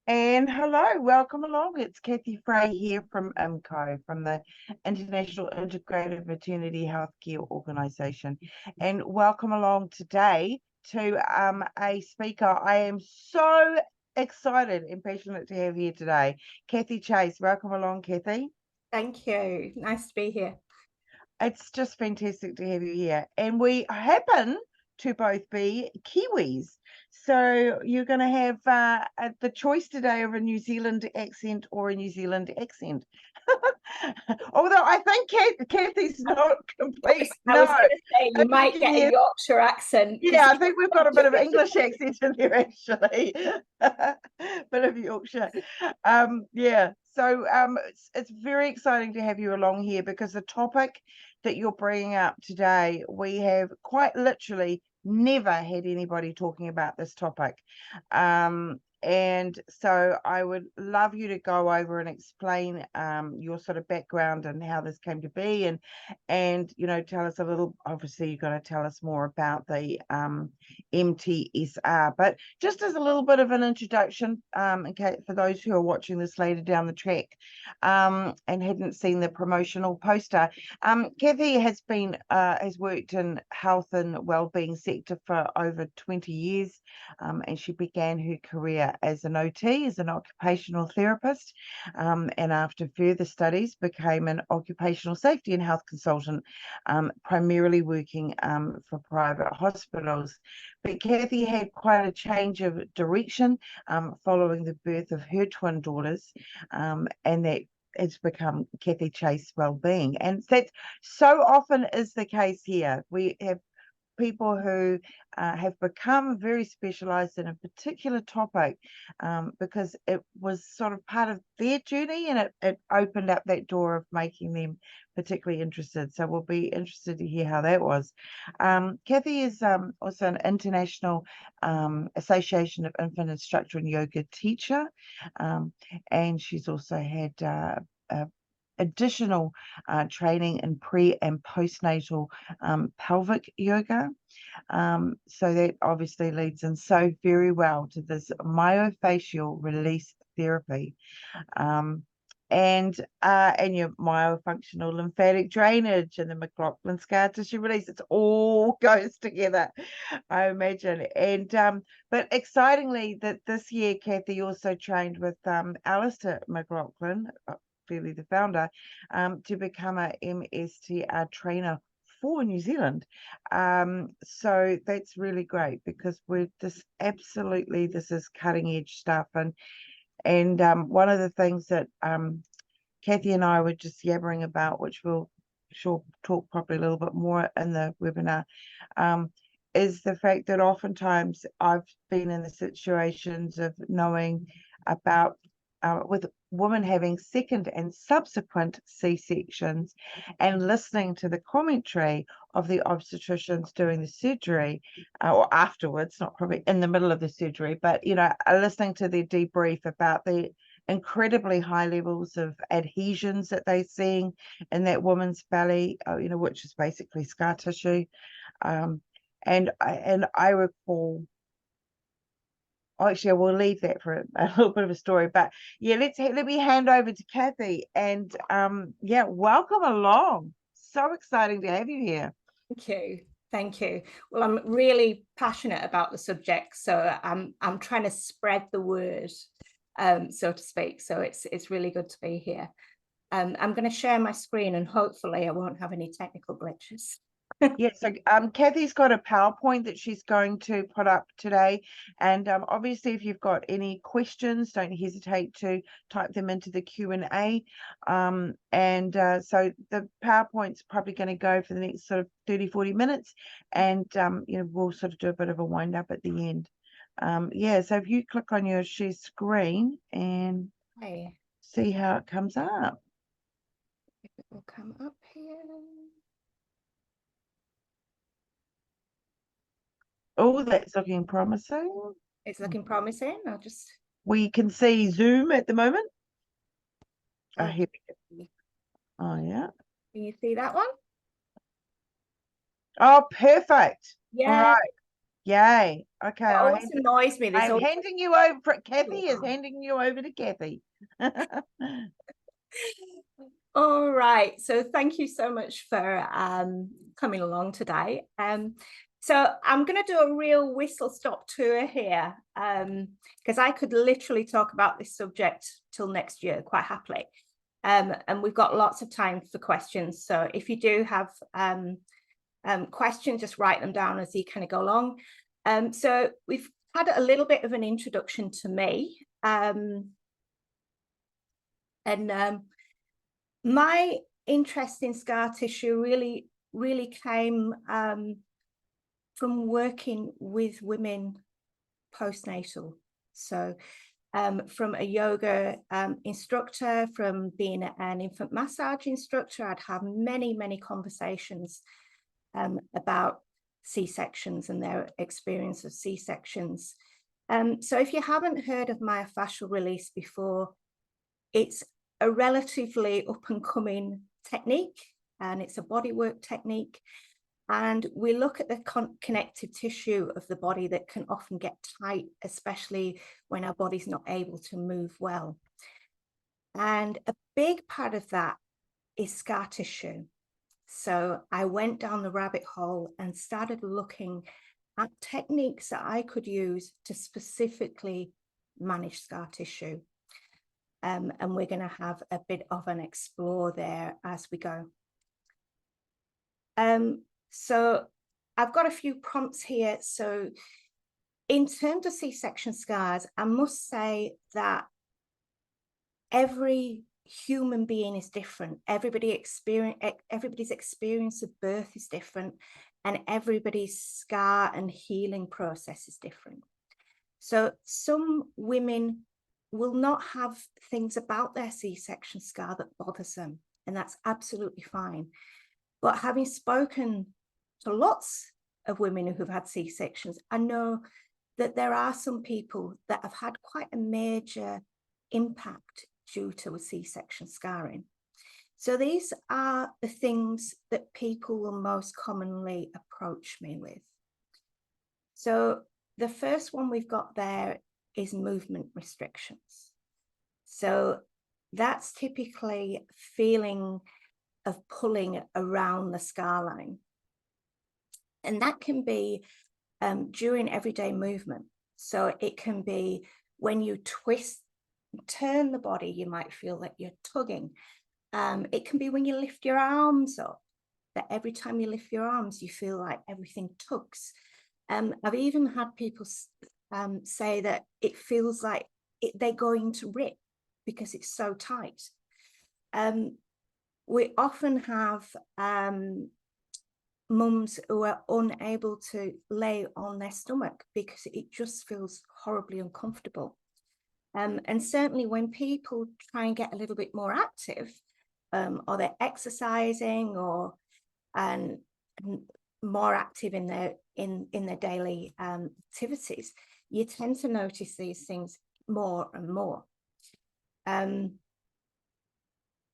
And hello, welcome along. It's Kathy Frey here from IMCO, from the International Integrated Maternity Healthcare Organisation. And welcome along today to a speaker I am so excited and passionate to have here today. Kathy Chase, welcome along, Kathy. Thank you. Nice to be here. It's just fantastic to have you here. And we happen to both be Kiwis. So you're going to have the choice today of a New Zealand accent or a New Zealand accent. Although I think Kathy's not complete. I was going to say, you might get a Yorkshire accent. Yeah, I think we've got a bit of English accent in there, actually. Bit of Yorkshire. Yeah, so it's very exciting to have you along here because the topic that you're bringing up today, we have quite literally never had anybody talking about this topic. And so I would love you to go over and explain your sort of background and how this came to be, and you know, tell us a little. Obviously, you're going to tell us more about the MTSR, but just as a little bit of an introduction, okay, for those who are watching this later down the track and hadn't seen the promotional poster, Kathy has worked in health and wellbeing sector for over 20 years, and she began her career as an OT, as an occupational therapist, and after further studies became an occupational safety and health consultant, primarily working for private hospitals. But Kathy had quite a change of direction following the birth of her twin daughters, and that it's become Kathy Chase Wellbeing. And that so often is the case here. We have people who have become very specialized in a particular topic because it was sort of part of their journey, and it opened up that door of making them particularly interested. So we'll be interested to hear how that was. Kathy is also an International Association of Infant Instructor and Yoga teacher, and she's also had additional training in pre and postnatal pelvic yoga. So that obviously leads in so very well to this myofascial release therapy. And your myofunctional lymphatic drainage and the Mcloughlin Scar Tissue Release. It all goes together, I imagine. And but excitingly, that this year Kathy also trained with Alistair Mcloughlin, clearly the founder, to become a MTSR trainer for New Zealand. So that's really great because this is cutting edge stuff. And one of the things that Kathy and I were just yabbering about, which we'll sure talk probably a little bit more in the webinar, is the fact that oftentimes I've been in the situations of knowing about with women having second and subsequent C-sections and listening to the commentary of the obstetricians doing the surgery, or afterwards, not probably in the middle of the surgery, but, you know, listening to their debrief about the incredibly high levels of adhesions that they're seeing in that woman's belly, you know, which is basically scar tissue. And I recall, actually, we'll leave that for a little bit of a story. But yeah, let me hand over to Kathy, and yeah, welcome along. So exciting to have you here. Thank you. Well, I'm really passionate about the subject, so I'm trying to spread the word, so to speak. So it's really good to be here. I'm going to share my screen, and hopefully I won't have any technical glitches. Yeah, so Kathy's got a PowerPoint that she's going to put up today, and obviously if you've got any questions, don't hesitate to type them into the Q&A, so the PowerPoint's probably going to go for the next sort of 30-40 minutes, and you know, we'll sort of do a bit of a wind up at the end. Yeah, so if you click on your share screen and see how it comes up. It will come up here. Oh, that's looking promising. It's looking promising. We can see Zoom at the moment. Oh, here we go. Oh, yeah. Can you see that one? Oh, perfect. Yeah. All right. Yay. Okay, It always annoys me. I'm handing you over. Kathy is Oh. handing you over to Kathy. All right. So thank you so much for coming along today. So I'm going to do a real whistle-stop tour here because I could literally talk about this subject till next year quite happily. And we've got lots of time for questions. So if you do have questions, just write them down as you kind of go along. So we've had a little bit of an introduction to me. My interest in scar tissue really came from working with women postnatal. So from a yoga instructor, from being an infant massage instructor, I'd have many conversations about C-sections and their experience of C-sections. So if you haven't heard of myofascial release before, it's a relatively up and coming technique, and it's a bodywork technique. And we look at the connective tissue of the body that can often get tight, especially when our body's not able to move well. And a big part of that is scar tissue. So I went down the rabbit hole and started looking at techniques that I could use to specifically manage scar tissue. And we're going to have a bit of an explore there as we go. So I've got a few prompts here. So in terms of C-section scars, I must say that every human being is different. Everybody's experience of birth is different, and everybody's scar and healing process is different. So some women will not have things about their C-section scar that bothers them, and that's absolutely fine. But having spoken to lots of women who've had C-sections, I know that there are some people that have had quite a major impact due to a C-section scarring. So these are the things that people will most commonly approach me with. So the first one we've got there is movement restrictions. So that's typically feeling of pulling around the scar line. And that can be during everyday movement. So it can be when you twist, turn the body, you might feel that you're tugging. It can be when you lift your arms up, that every time you lift your arms, you feel like everything tugs. I've even had people say that it feels like they're going to rip because it's so tight. We often have mums who are unable to lay on their stomach because it just feels horribly uncomfortable. And certainly when people try and get a little bit more active, or they're exercising or more active in their daily activities, you tend to notice these things more and more.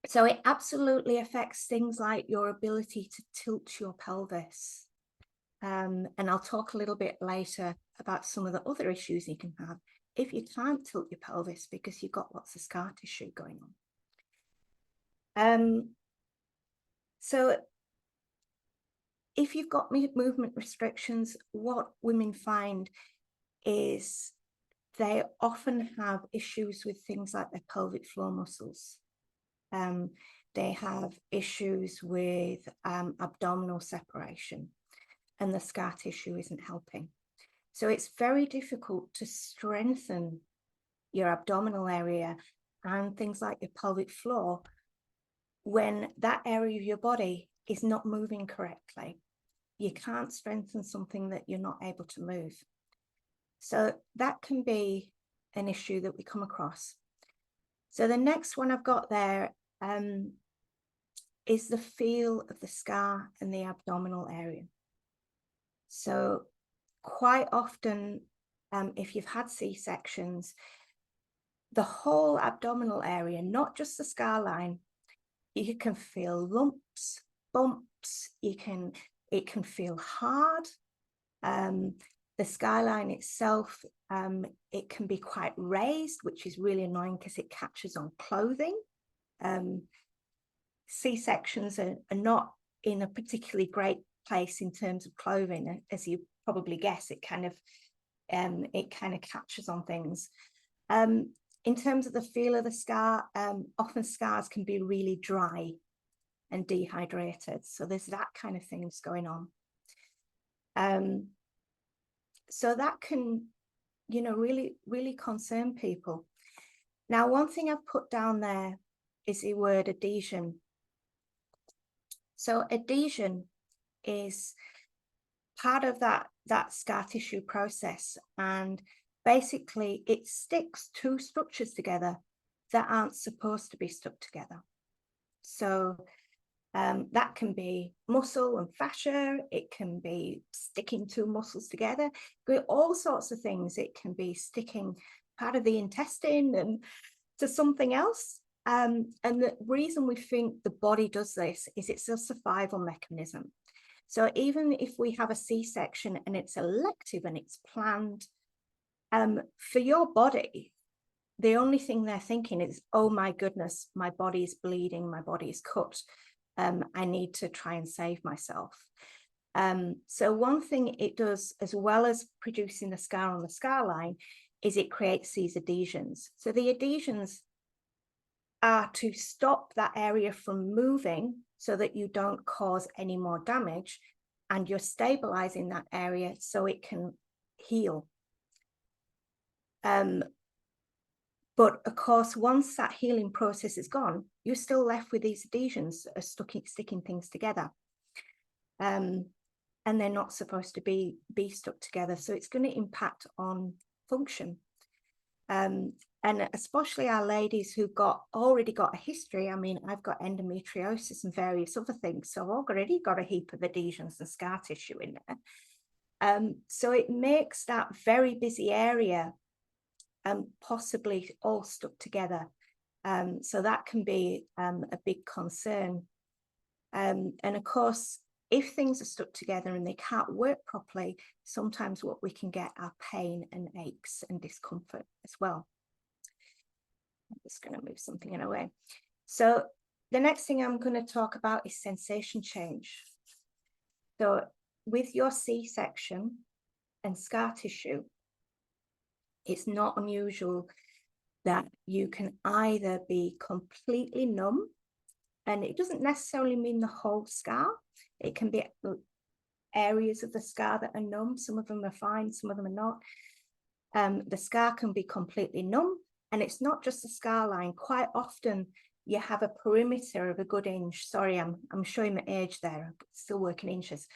So it absolutely affects things like your ability to tilt your pelvis. And I'll talk a little bit later about some of the other issues you can have if you can't tilt your pelvis because you've got lots of scar tissue going on. So if you've got movement restrictions, what women find is they often have issues with things like their pelvic floor muscles. They have issues with abdominal separation, and the scar tissue isn't helping. So it's very difficult to strengthen your abdominal area and things like your pelvic floor when that area of your body is not moving correctly. You can't strengthen something that you're not able to move. So that can be an issue that we come across. So the next one I've got there is the feel of the scar in the abdominal area. So quite often, if you've had C-sections, the whole abdominal area, not just the scar line, you can feel lumps, bumps, it can feel hard. The scar line itself, it can be quite raised, which is really annoying because it catches on clothing. C-sections are not in a particularly great place in terms of clothing. As you probably guess, it kind of catches on things. In terms of the feel of the scar, often scars can be really dry and dehydrated. So there's that kind of things going on. So that can, really, really concern people. Now, one thing I've put down there is the word adhesion. So adhesion is part of that scar tissue process, and basically it sticks two structures together that aren't supposed to be stuck together. So that can be muscle and fascia, it can be sticking two muscles together, all sorts of things. It can be sticking part of the intestine and to something else. And the reason we think the body does this is it's a survival mechanism. So even if we have a C-section and it's elective and it's planned, for your body, the only thing they're thinking is, oh my goodness, my body is bleeding, my body is cut. I need to try and save myself. So one thing it does, as well as producing the scar on the scar line, is it creates these adhesions. So the adhesions are to stop that area from moving so that you don't cause any more damage, and you're stabilizing that area so it can heal. But of course, once that healing process is gone, you're still left with these adhesions sticking things together. And they're not supposed to be stuck together. So it's going to impact on function. And especially our ladies who've already got a history. I mean, I've got endometriosis and various other things. So I've already got a heap of adhesions and scar tissue in there. So it makes that very busy area possibly all stuck together. So that can be a big concern. And of course, if things are stuck together and they can't work properly, sometimes what we can get are pain and aches and discomfort as well. I'm just going to move something in a way. So the next thing I'm going to talk about is sensation change. So with your C-section and scar tissue, it's not unusual that you can either be completely numb, and it doesn't necessarily mean the whole scar. It can be areas of the scar that are numb. Some of them are fine, some of them are not. The scar can be completely numb, and it's not just the scar line. Quite often you have a perimeter of a good inch. Sorry, I'm showing my age there. I'm still working inches.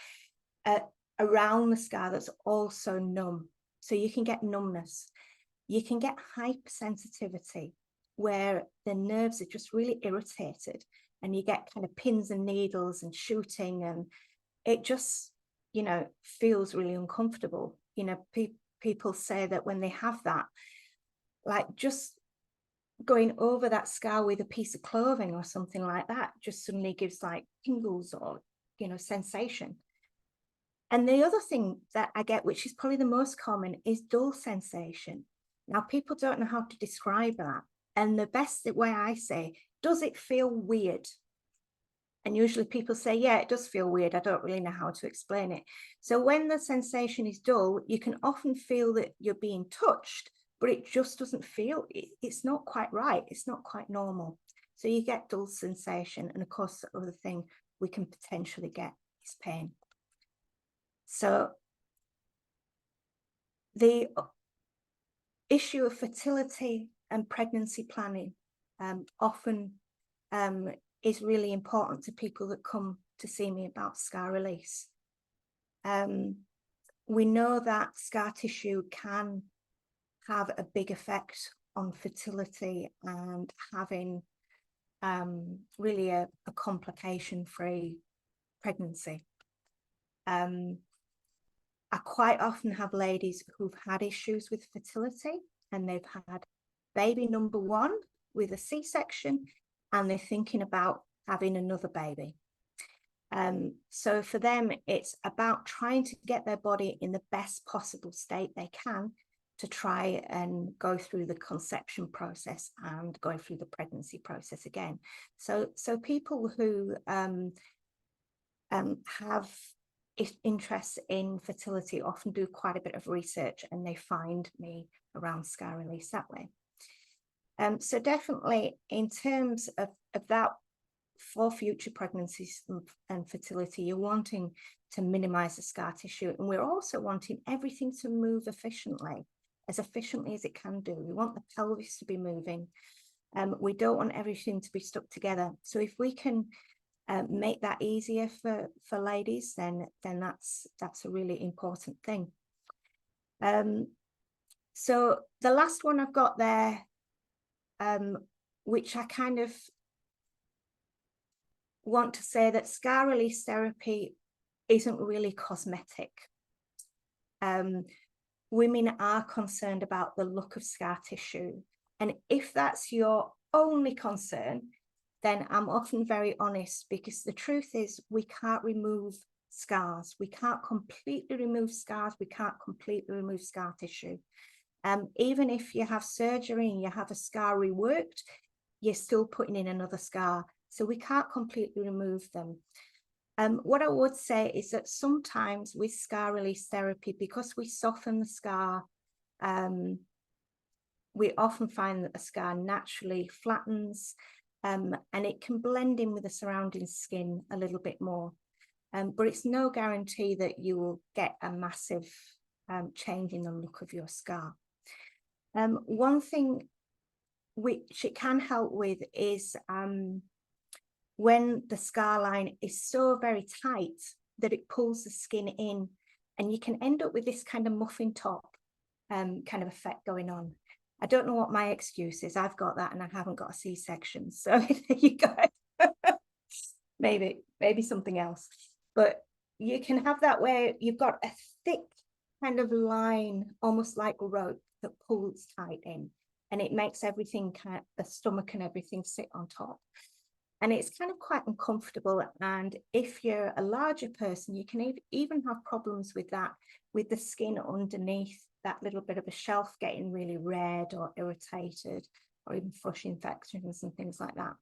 Around the scar that's also numb. So you can get numbness. You can get hypersensitivity, where the nerves are just really irritated, and you get kind of pins and needles and shooting, and it just, feels really uncomfortable. People say that when they have that, like just going over that scar with a piece of clothing or something like that just suddenly gives like tingles or, sensation. And the other thing that I get, which is probably the most common, is dull sensation. Now, people don't know how to describe that. And the best way I say, does it feel weird? And usually people say, yeah, it does feel weird. I don't really know how to explain it. So when the sensation is dull, you can often feel that you're being touched, but it just doesn't feel, it's not quite right. It's not quite normal. So you get dull sensation. And of course, the other thing we can potentially get is pain. So the issue of fertility and pregnancy planning often is really important to people that come to see me about scar release. We know that scar tissue can have a big effect on fertility and having really a complication-free pregnancy. I quite often have ladies who've had issues with fertility, and they've had baby number 1 with a C-section, and they're thinking about having another baby. So for them, it's about trying to get their body in the best possible state they can to try and go through the conception process and go through the pregnancy process again. So people who have interest in fertility often do quite a bit of research, and they find me around scar release that way. So definitely in terms of that, for future pregnancies and fertility, you're wanting to minimize the scar tissue, and we're also wanting everything to move efficiently as it can do. We want the pelvis to be moving. We don't want everything to be stuck together. So if we can make that easier for ladies, then that's a really important thing. So the last one I've got there, which I kind of want to say that scar release therapy isn't really cosmetic. Women are concerned about the look of scar tissue, and if that's your only concern, then I'm often very honest, because the truth is we can't remove scars. We can't completely remove scars. We can't completely remove scar tissue. Even if you have surgery and you have a scar reworked, you're still putting in another scar. So we can't completely remove them. What I would say is that sometimes with scar release therapy, because we soften the scar, we often find that the scar naturally flattens, and it can blend in with the surrounding skin a little bit more. But it's no guarantee that you will get a massive change in the look of your scar. One thing which it can help with is when the scar line is so very tight that it pulls the skin in, and you can end up with this kind of muffin top kind of effect going on. I don't know what my excuse is. I've got that and I haven't got a C-section. So there you go. maybe something else. But you can have that where you've got a thick kind of line, almost like rope, that pulls tight in, and it makes everything kind of, the stomach and everything, sit on top. And it's kind of quite uncomfortable. And if you're a larger person, you can even have problems with that, with the skin underneath that little bit of a shelf getting really red or irritated, or even flush infections and things like that.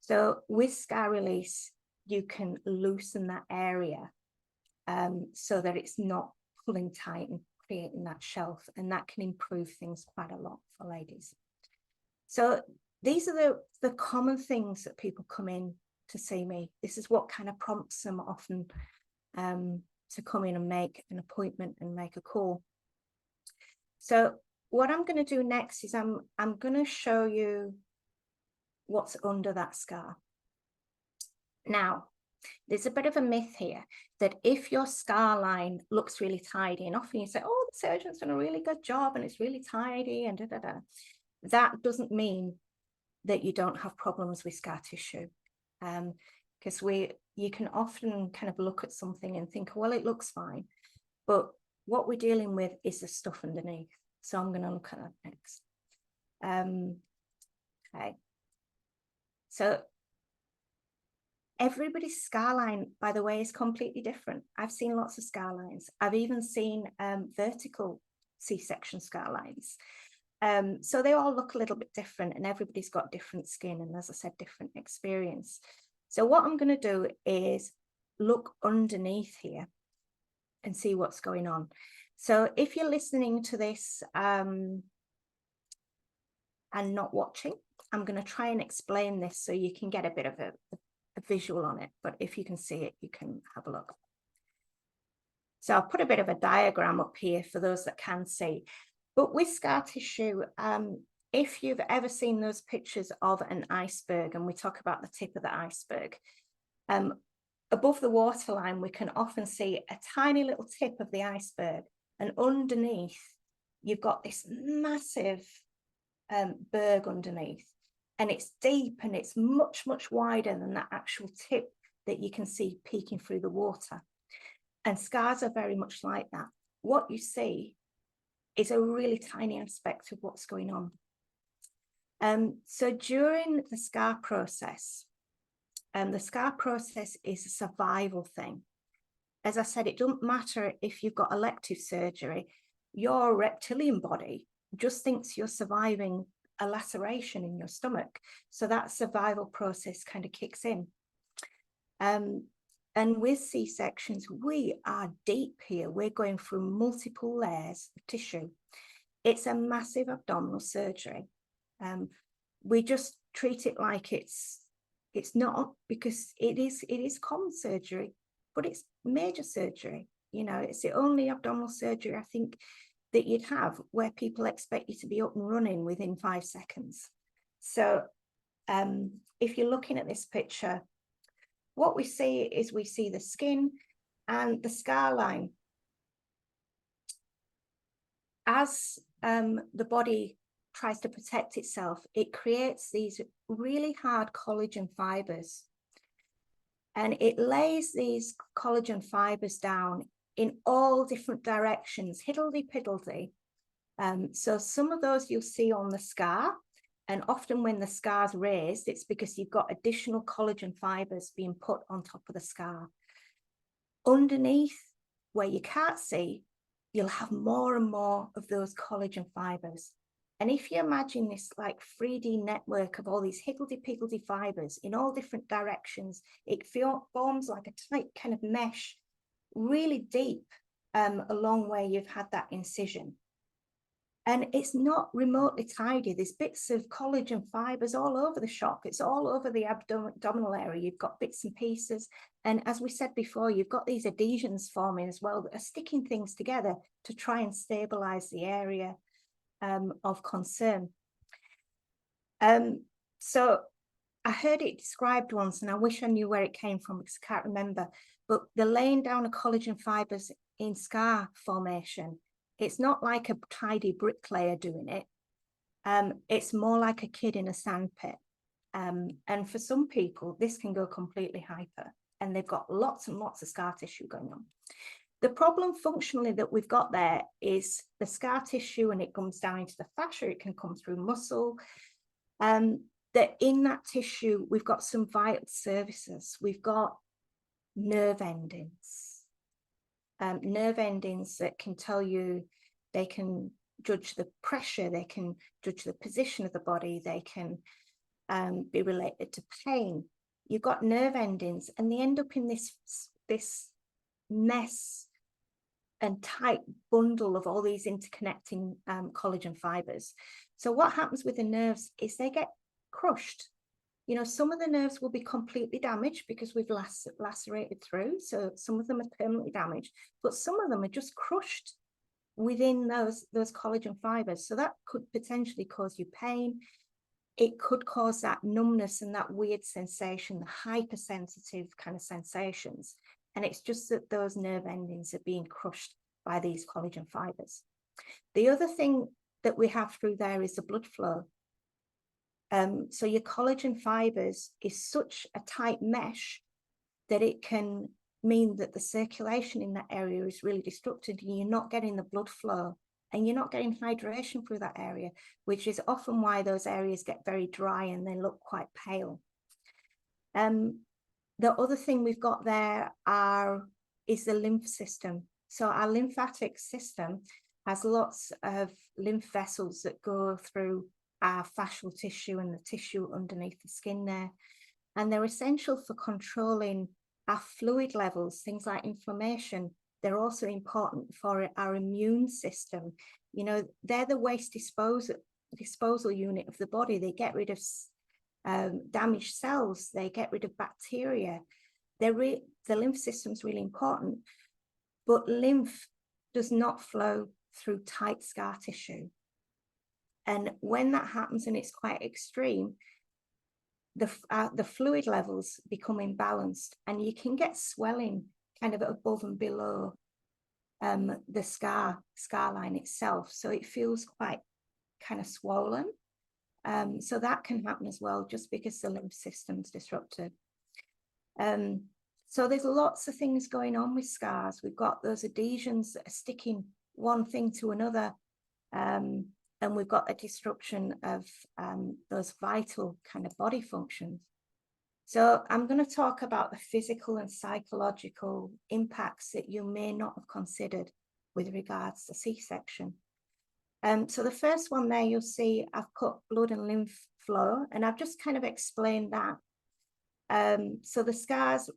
So with scar release, you can loosen that area so that it's not pulling tight and creating that shelf, and that can improve things quite a lot for ladies. So these are the common things that people come in to see me. This is what kind of prompts them often to come in and make an appointment and make a call. So what I'm going to do next is I'm going to show you what's under that scar. Now, there's a bit of a myth here that if your scar line looks really tidy, and often you say, oh, the surgeon's done a really good job and it's really tidy and da-da-da. That doesn't mean that you don't have problems with scar tissue. Because you can often kind of look at something and think, well, it looks fine. But what we're dealing with is the stuff underneath. So I'm going to look at that next. Okay. So everybody's scar line, by the way, is completely different. I've seen lots of scar lines. I've even seen vertical C-section scar lines. So they all look a little bit different, and everybody's got different skin and, as I said, different experience. So what I'm going to do is look underneath here and see what's going on. So if you're listening to this and not watching, I'm going to try and explain this so you can get a bit of a visual on it. But if you can see it, you can have a look. So I'll put a bit of a diagram up here for those that can see. But with scar tissue, if you've ever seen those pictures of an iceberg, and we talk about the tip of the iceberg, above the waterline, we can often see a tiny little tip of the iceberg. And underneath, you've got this massive berg underneath. And it's deep and it's much, much wider than that actual tip that you can see peeking through the water. And scars are very much like that. What you see is a really tiny aspect of what's going on. So during the scar process, The scar process is a survival thing. As I said, it doesn't matter if you've got elective surgery, your reptilian body just thinks you're surviving a laceration in your stomach. So that survival process kind of kicks in. And with C-sections, we are deep here. We're going through multiple layers of tissue. It's a massive abdominal surgery. We just treat it like it's not, because it is common surgery, but it's major surgery. You know, it's the only abdominal surgery I think that you'd have where people expect you to be up and running within 5 seconds. So if you're looking at this picture, what we see is we see the skin and the scar line. As the body tries to protect itself, it creates these really hard collagen fibers. And it lays these collagen fibers down in all different directions, hiddledy-piddledy. So some of those you'll see on the scar, and often when the scar's raised, it's because you've got additional collagen fibers being put on top of the scar. Underneath, where you can't see, you'll have more and more of those collagen fibers. And if you imagine this like 3D network of all these higgledy-piggledy fibers in all different directions, it forms like a tight kind of mesh, really deep along where you've had that incision. And it's not remotely tidy. There's bits of collagen fibers all over the shop. It's all over the abdominal area. You've got bits and pieces. And as we said before, you've got these adhesions forming as well that are sticking things together to try and stabilize the area of concern. So I heard it described once, and I wish I knew where it came from because I can't remember, but the laying down of collagen fibers in scar formation, it's not like a tidy bricklayer doing it. It's more like a kid in a sandpit. And for some people, this can go completely hyper, and they've got lots and lots of scar tissue going on. The problem functionally that we've got there is the scar tissue, and it comes down into the fascia, it can come through muscle. That in that tissue, we've got some vital services. We've got nerve endings. Nerve endings that can tell you, they can judge the pressure, they can judge the position of the body, they can be related to pain. You've got nerve endings, and they end up in this mess and tight bundle of all these interconnecting collagen fibers. So what happens with the nerves is they get crushed. You know, some of the nerves will be completely damaged because we've lacerated through. So some of them are permanently damaged, but some of them are just crushed within those collagen fibers. So that could potentially cause you pain. It could cause that numbness and that weird sensation, the hypersensitive kind of sensations. And it's just that those nerve endings are being crushed by these collagen fibers. The other thing that we have through there is the blood flow. So your collagen fibers is such a tight mesh that it can mean that the circulation in that area is really disrupted, and you're not getting the blood flow, and you're not getting hydration through that area, which is often why those areas get very dry and they look quite pale. The other thing we've got there is the lymph system. So our lymphatic system has lots of lymph vessels that go through our fascial tissue and the tissue underneath the skin there. And they're essential for controlling our fluid levels, things like inflammation. They're also important for our immune system. You know, they're the waste disposal unit of the body. They get rid of damaged cells. They get rid of bacteria. The lymph system's really important, but lymph does not flow through tight scar tissue. And when that happens, and it's quite extreme, the fluid levels become imbalanced, and you can get swelling kind of above and below the scar line itself. So it feels quite kind of swollen. So that can happen as well, just because the lymph system's disrupted. So there's lots of things going on with scars. We've got those adhesions that are sticking one thing to another. And we've got a disruption of those vital kind of body functions. So I'm going to talk about the physical and psychological impacts that you may not have considered with regards to C-section. So the first one there, you'll see I've put blood and lymph flow, and I've just kind of explained that. So the scars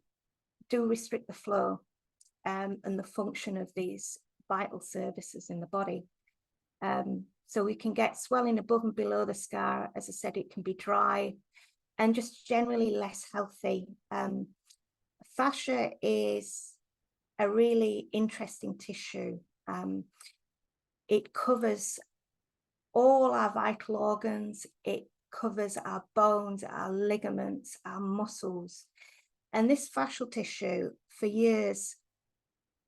do restrict the flow and the function of these vital services in the body. So we can get swelling above and below the scar. As I said, it can be dry and just generally less healthy. Fascia is a really interesting tissue. It covers all our vital organs. It covers our bones, our ligaments, our muscles. And this fascial tissue, for years,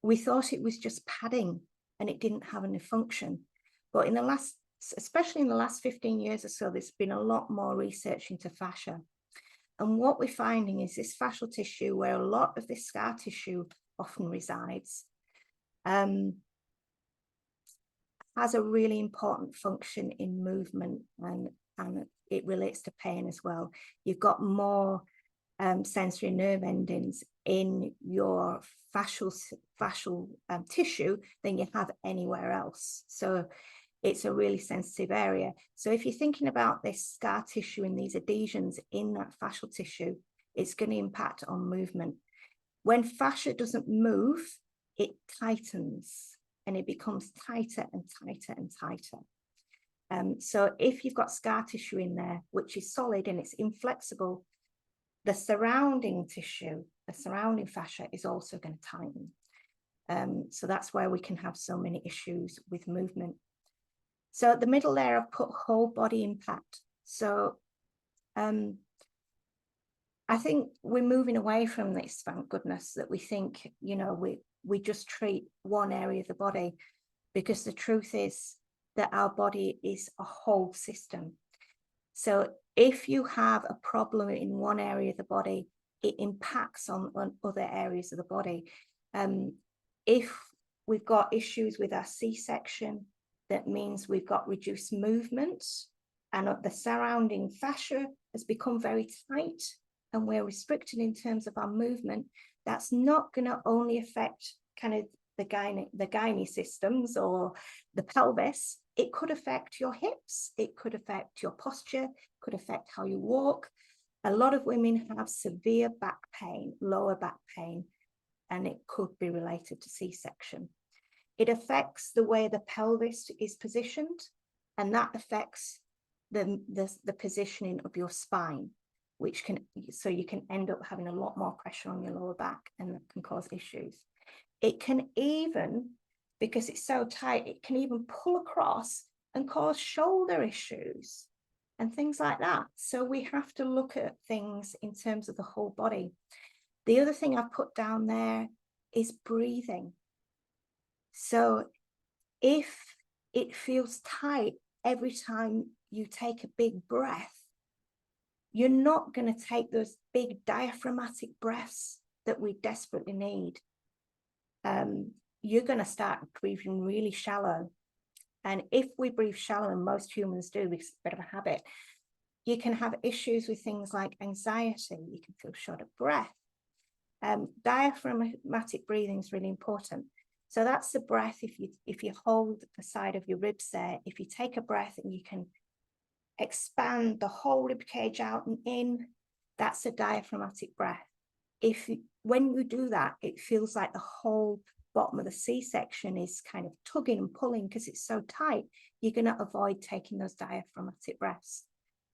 we thought it was just padding and it didn't have any function. But in the last, especially in the last 15 years or so, there's been a lot more research into fascia. And what we're finding is this fascial tissue, where a lot of this scar tissue often resides, has a really important function in movement, and it relates to pain as well. You've got more sensory nerve endings in your fascial tissue than you have anywhere else. So it's a really sensitive area. So if you're thinking about this scar tissue and these adhesions in that fascial tissue, it's going to impact on movement. When fascia doesn't move, it tightens, and it becomes tighter and tighter and tighter. So if you've got scar tissue in there, which is solid and it's inflexible, the surrounding tissue, the surrounding fascia is also going to tighten. So that's where we can have so many issues with movement. So at the middle there, I've put whole body impact. So I think we're moving away from this, thank goodness, that we think, you know, we just treat one area of the body, because the truth is that our body is a whole system. So if you have a problem in one area of the body, it impacts on other areas of the body. If we've got issues with our C-section, that means we've got reduced movement, and the surrounding fascia has become very tight, and we're restricted in terms of our movement. That's not going to only affect kind of the gynae systems or the pelvis. It could affect your hips. It could affect your posture, could affect how you walk. A lot of women have severe back pain, lower back pain, and it could be related to C-section. It affects the way the pelvis is positioned, and that affects the positioning of your spine, which can, so you can end up having a lot more pressure on your lower back, and that can cause issues. It can even, because it's so tight, it can even pull across and cause shoulder issues and things like that. So we have to look at things in terms of the whole body. The other thing I've put down there is breathing. So if it feels tight every time you take a big breath, you're not going to take those big diaphragmatic breaths that we desperately need. You're going to start breathing really shallow. And if we breathe shallow, and most humans do, because it's a bit of a habit, you can have issues with things like anxiety. You can feel short of breath. Diaphragmatic breathing is really important. So that's the breath. If you hold the side of your ribs there, if you take a breath and you can expand the whole rib cage out and in, that's a diaphragmatic breath. When you do that, it feels like the whole bottom of the C-section is kind of tugging and pulling because it's so tight. You're going to avoid taking those diaphragmatic breaths.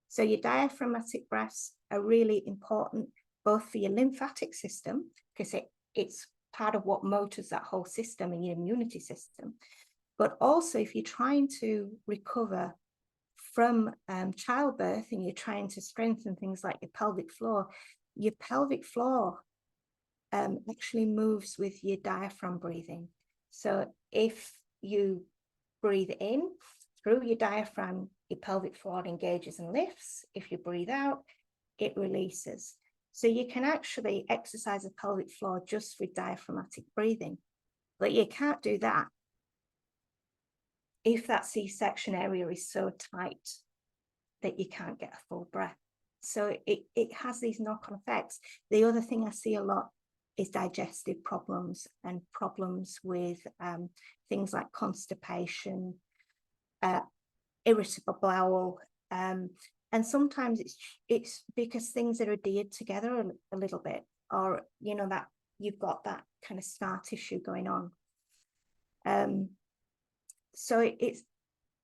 So your diaphragmatic breaths are really important, both for your lymphatic system, because it's part of what motors that whole system and your immunity system. But also if you're trying to recover from childbirth and you're trying to strengthen things like your pelvic floor actually moves with your diaphragm breathing. So if you breathe in through your diaphragm, your pelvic floor engages and lifts. If you breathe out, it releases. So you can actually exercise the pelvic floor just with diaphragmatic breathing, but you can't do that if that C-section area is so tight that you can't get a full breath. So it has these knock-on effects. The other thing I see a lot is digestive problems and problems with things like constipation, irritable bowel, and sometimes it's because things are adhered together a little bit, or that you've got that kind of scar tissue going on. So it's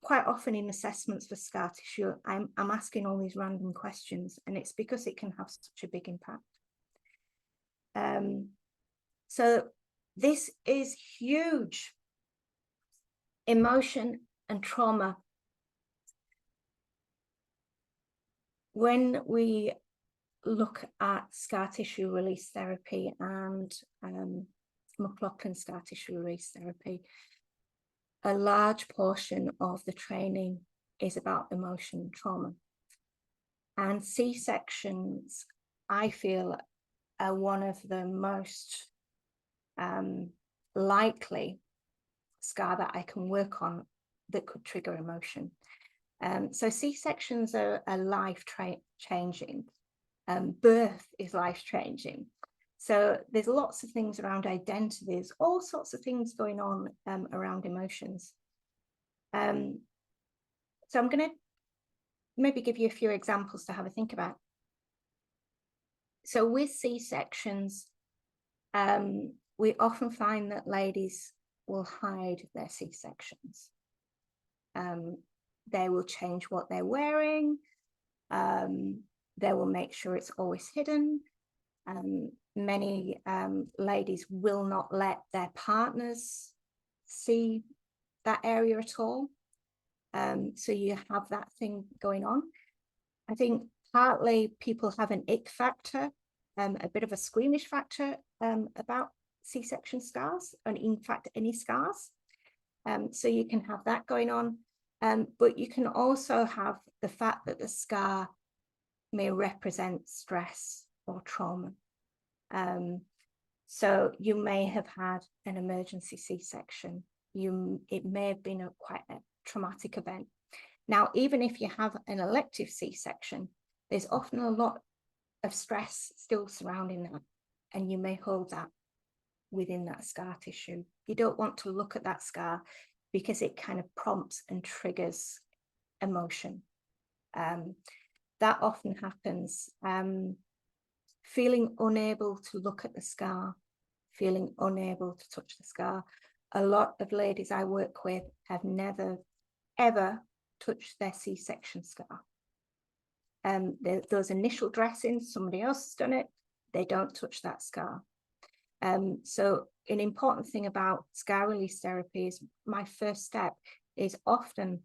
quite often in assessments for scar tissue, I'm asking all these random questions, and it's because it can have such a big impact. So this is huge. Emotion and trauma. When we look at scar tissue release therapy and Mcloughlin Scar Tissue Release Therapy, a large portion of the training is about emotion and trauma. And C-sections, I feel, are one of the most likely scar that I can work on that could trigger emotion. So C-sections are life-changing. Birth is life-changing. So there's lots of things around identities, all sorts of things going on around emotions. So I'm going to maybe give you a few examples to have a think about. So with C-sections, we often find that ladies will hide their C-sections. They will change what they're wearing. They will make sure it's always hidden. Many ladies will not let their partners see that area at all. So you have that thing going on. I think partly people have an ick factor, a bit of a squeamish factor about C-section scars, and in fact any scars. So you can have that going on, but you can also have the fact that the scar may represent stress or trauma. So you may have had an emergency C-section. It may have been quite a traumatic event. Now, even if you have an elective C-section, there's often a lot of stress still surrounding that, and you may hold that within that scar tissue. You don't want to look at that scar because it kind of prompts and triggers emotion. That often happens. Feeling unable to look at the scar, feeling unable to touch the scar. A lot of ladies I work with have never, ever touched their C-section scar. Those initial dressings, somebody else has done it, they don't touch that scar. So an important thing about scar release therapy is my first step is often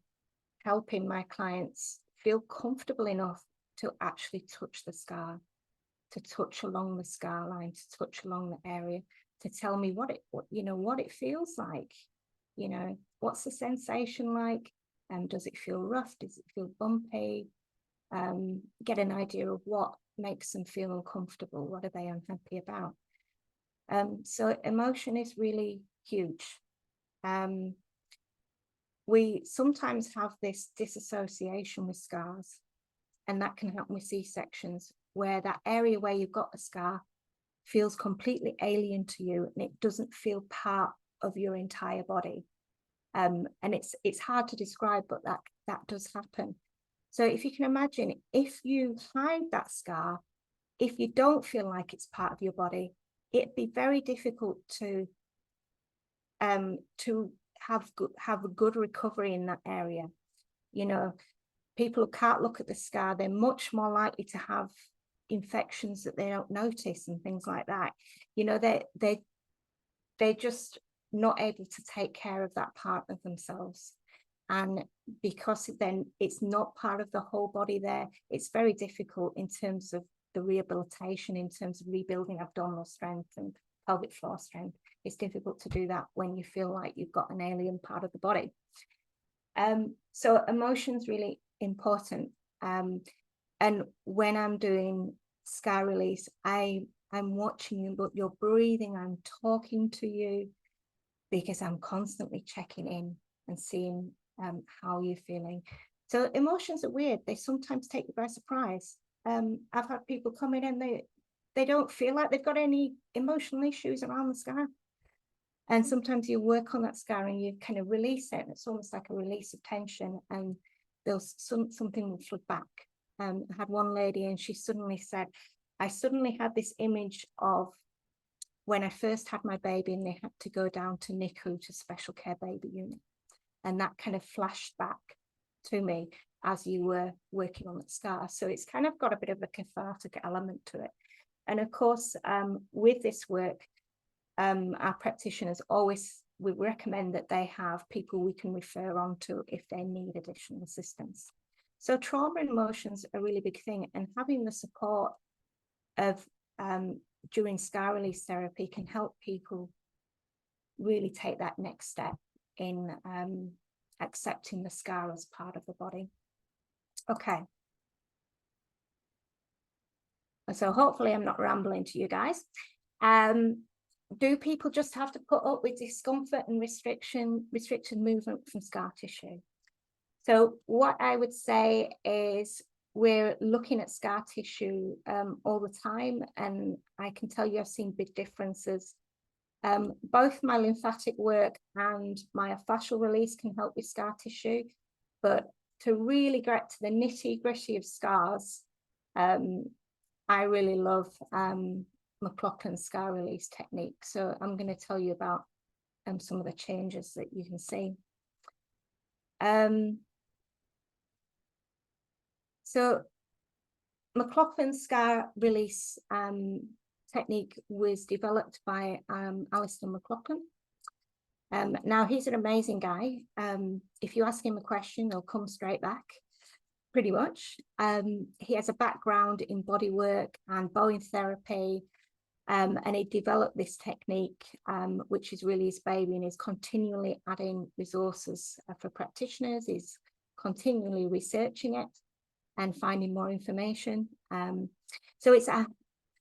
helping my clients feel comfortable enough to actually touch the scar, to touch along the scar line, to touch along the area, to tell me what it feels like, what's the sensation like, and does it feel rough, does it feel bumpy, get an idea of what makes them feel uncomfortable, what are they unhappy about. So emotion is really huge. We sometimes have this disassociation with scars, and that can happen with C-sections, where that area where you've got a scar feels completely alien to you, and it doesn't feel part of your entire body. And it's hard to describe, but that does happen. So if you can imagine, if you hide that scar, if you don't feel like it's part of your body, it'd be very difficult to have a good recovery in that area. People who can't look at the scar, they're much more likely to have infections that they don't notice and things like that. They're just not able to take care of that part of themselves. And because then it's not part of the whole body there, it's very difficult in terms of the rehabilitation, in terms of rebuilding abdominal strength and pelvic floor strength. It's difficult to do that when you feel like you've got an alien part of the body. So emotion's really important. And when I'm doing scar release, I'm watching you, but you're breathing, I'm talking to you, because I'm constantly checking in and seeing how you're feeling. So emotions are weird. They sometimes take you by surprise. I've had people come in and they don't feel like they've got any emotional issues around the scar. And sometimes you work on that scar and you kind of release it. It's almost like a release of tension, and there's something will flood back. I had one lady and she suddenly said, I suddenly had this image of when I first had my baby and they had to go down to NICU, to special care baby unit. And that kind of flashed back to me as you were working on the scar. So it's kind of got a bit of a cathartic element to it. And of course, with this work, our practitioners we recommend that they have people we can refer on to if they need additional assistance. So trauma and emotions are a really big thing, and having the support of during scar release therapy can help people really take that next step in accepting the scar as part of the body. Okay. So hopefully I'm not rambling to you guys. Do people just have to put up with discomfort and restricted movement from scar tissue? So what I would say is we're looking at scar tissue all the time, and I can tell you I've seen big differences. Both my lymphatic work and myofascial release can help with scar tissue, but to really get to the nitty-gritty of scars, I really love Mcloughlin Scar Release technique. So I'm going to tell you about some of the changes that you can see. So Mcloughlin Scar Release technique was developed by Alistair Mcloughlin. Now he's an amazing guy. If you ask him a question, he'll come straight back, pretty much. He has a background in body work and bowing therapy, and he developed this technique, which is really his baby, and is continually adding resources for practitioners. He's continually researching it and finding more information. So it's a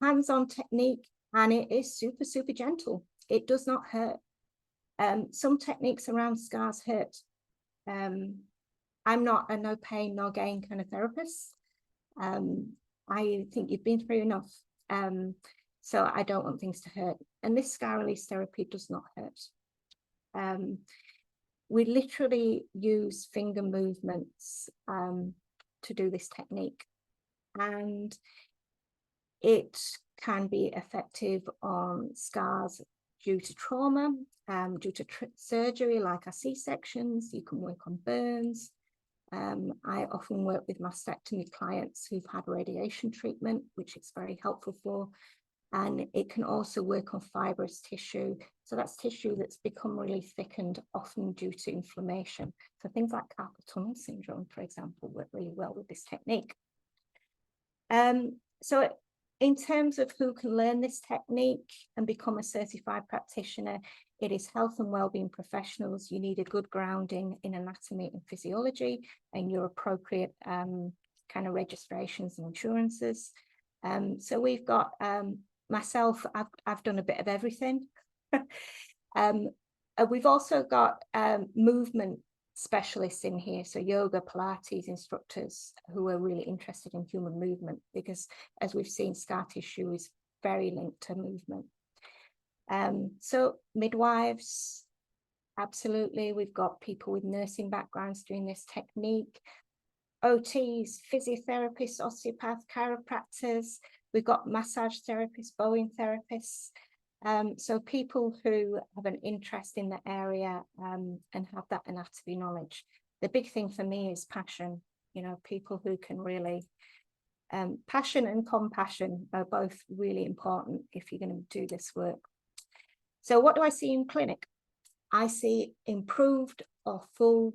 hands-on technique, and it is super, super gentle. It does not hurt. Some techniques around scars hurt. I'm not a no pain, no gain kind of therapist. I think you've been through enough. So I don't want things to hurt. And this scar release therapy does not hurt. We literally use finger movements to do this technique. And it can be effective on scars due to trauma, due to surgery like our C-sections. You can work on burns. I often work with mastectomy clients who've had radiation treatment, which it's very helpful for. And it can also work on fibrous tissue. So that's tissue that's become really thickened, often due to inflammation. So things like carpal tunnel syndrome, for example, work really well with this technique. So in terms of who can learn this technique and become a certified practitioner, it is health and wellbeing professionals. You need a good grounding in anatomy and physiology and your appropriate kind of registrations and insurances. So we've got myself, I've done a bit of everything. We've also got movement specialists in here, so yoga, Pilates instructors who are really interested in human movement, because as we've seen, scar tissue is very linked to movement. So midwives, absolutely. We've got people with nursing backgrounds doing this technique. OTs, physiotherapists, osteopaths, chiropractors. We've got massage therapists, bowing therapists. So people who have an interest in the area and have that anatomy knowledge. The big thing for me is passion. You know, people who can really, passion and compassion are both really important if you're going to do this work. So what do I see in clinic? I see improved or full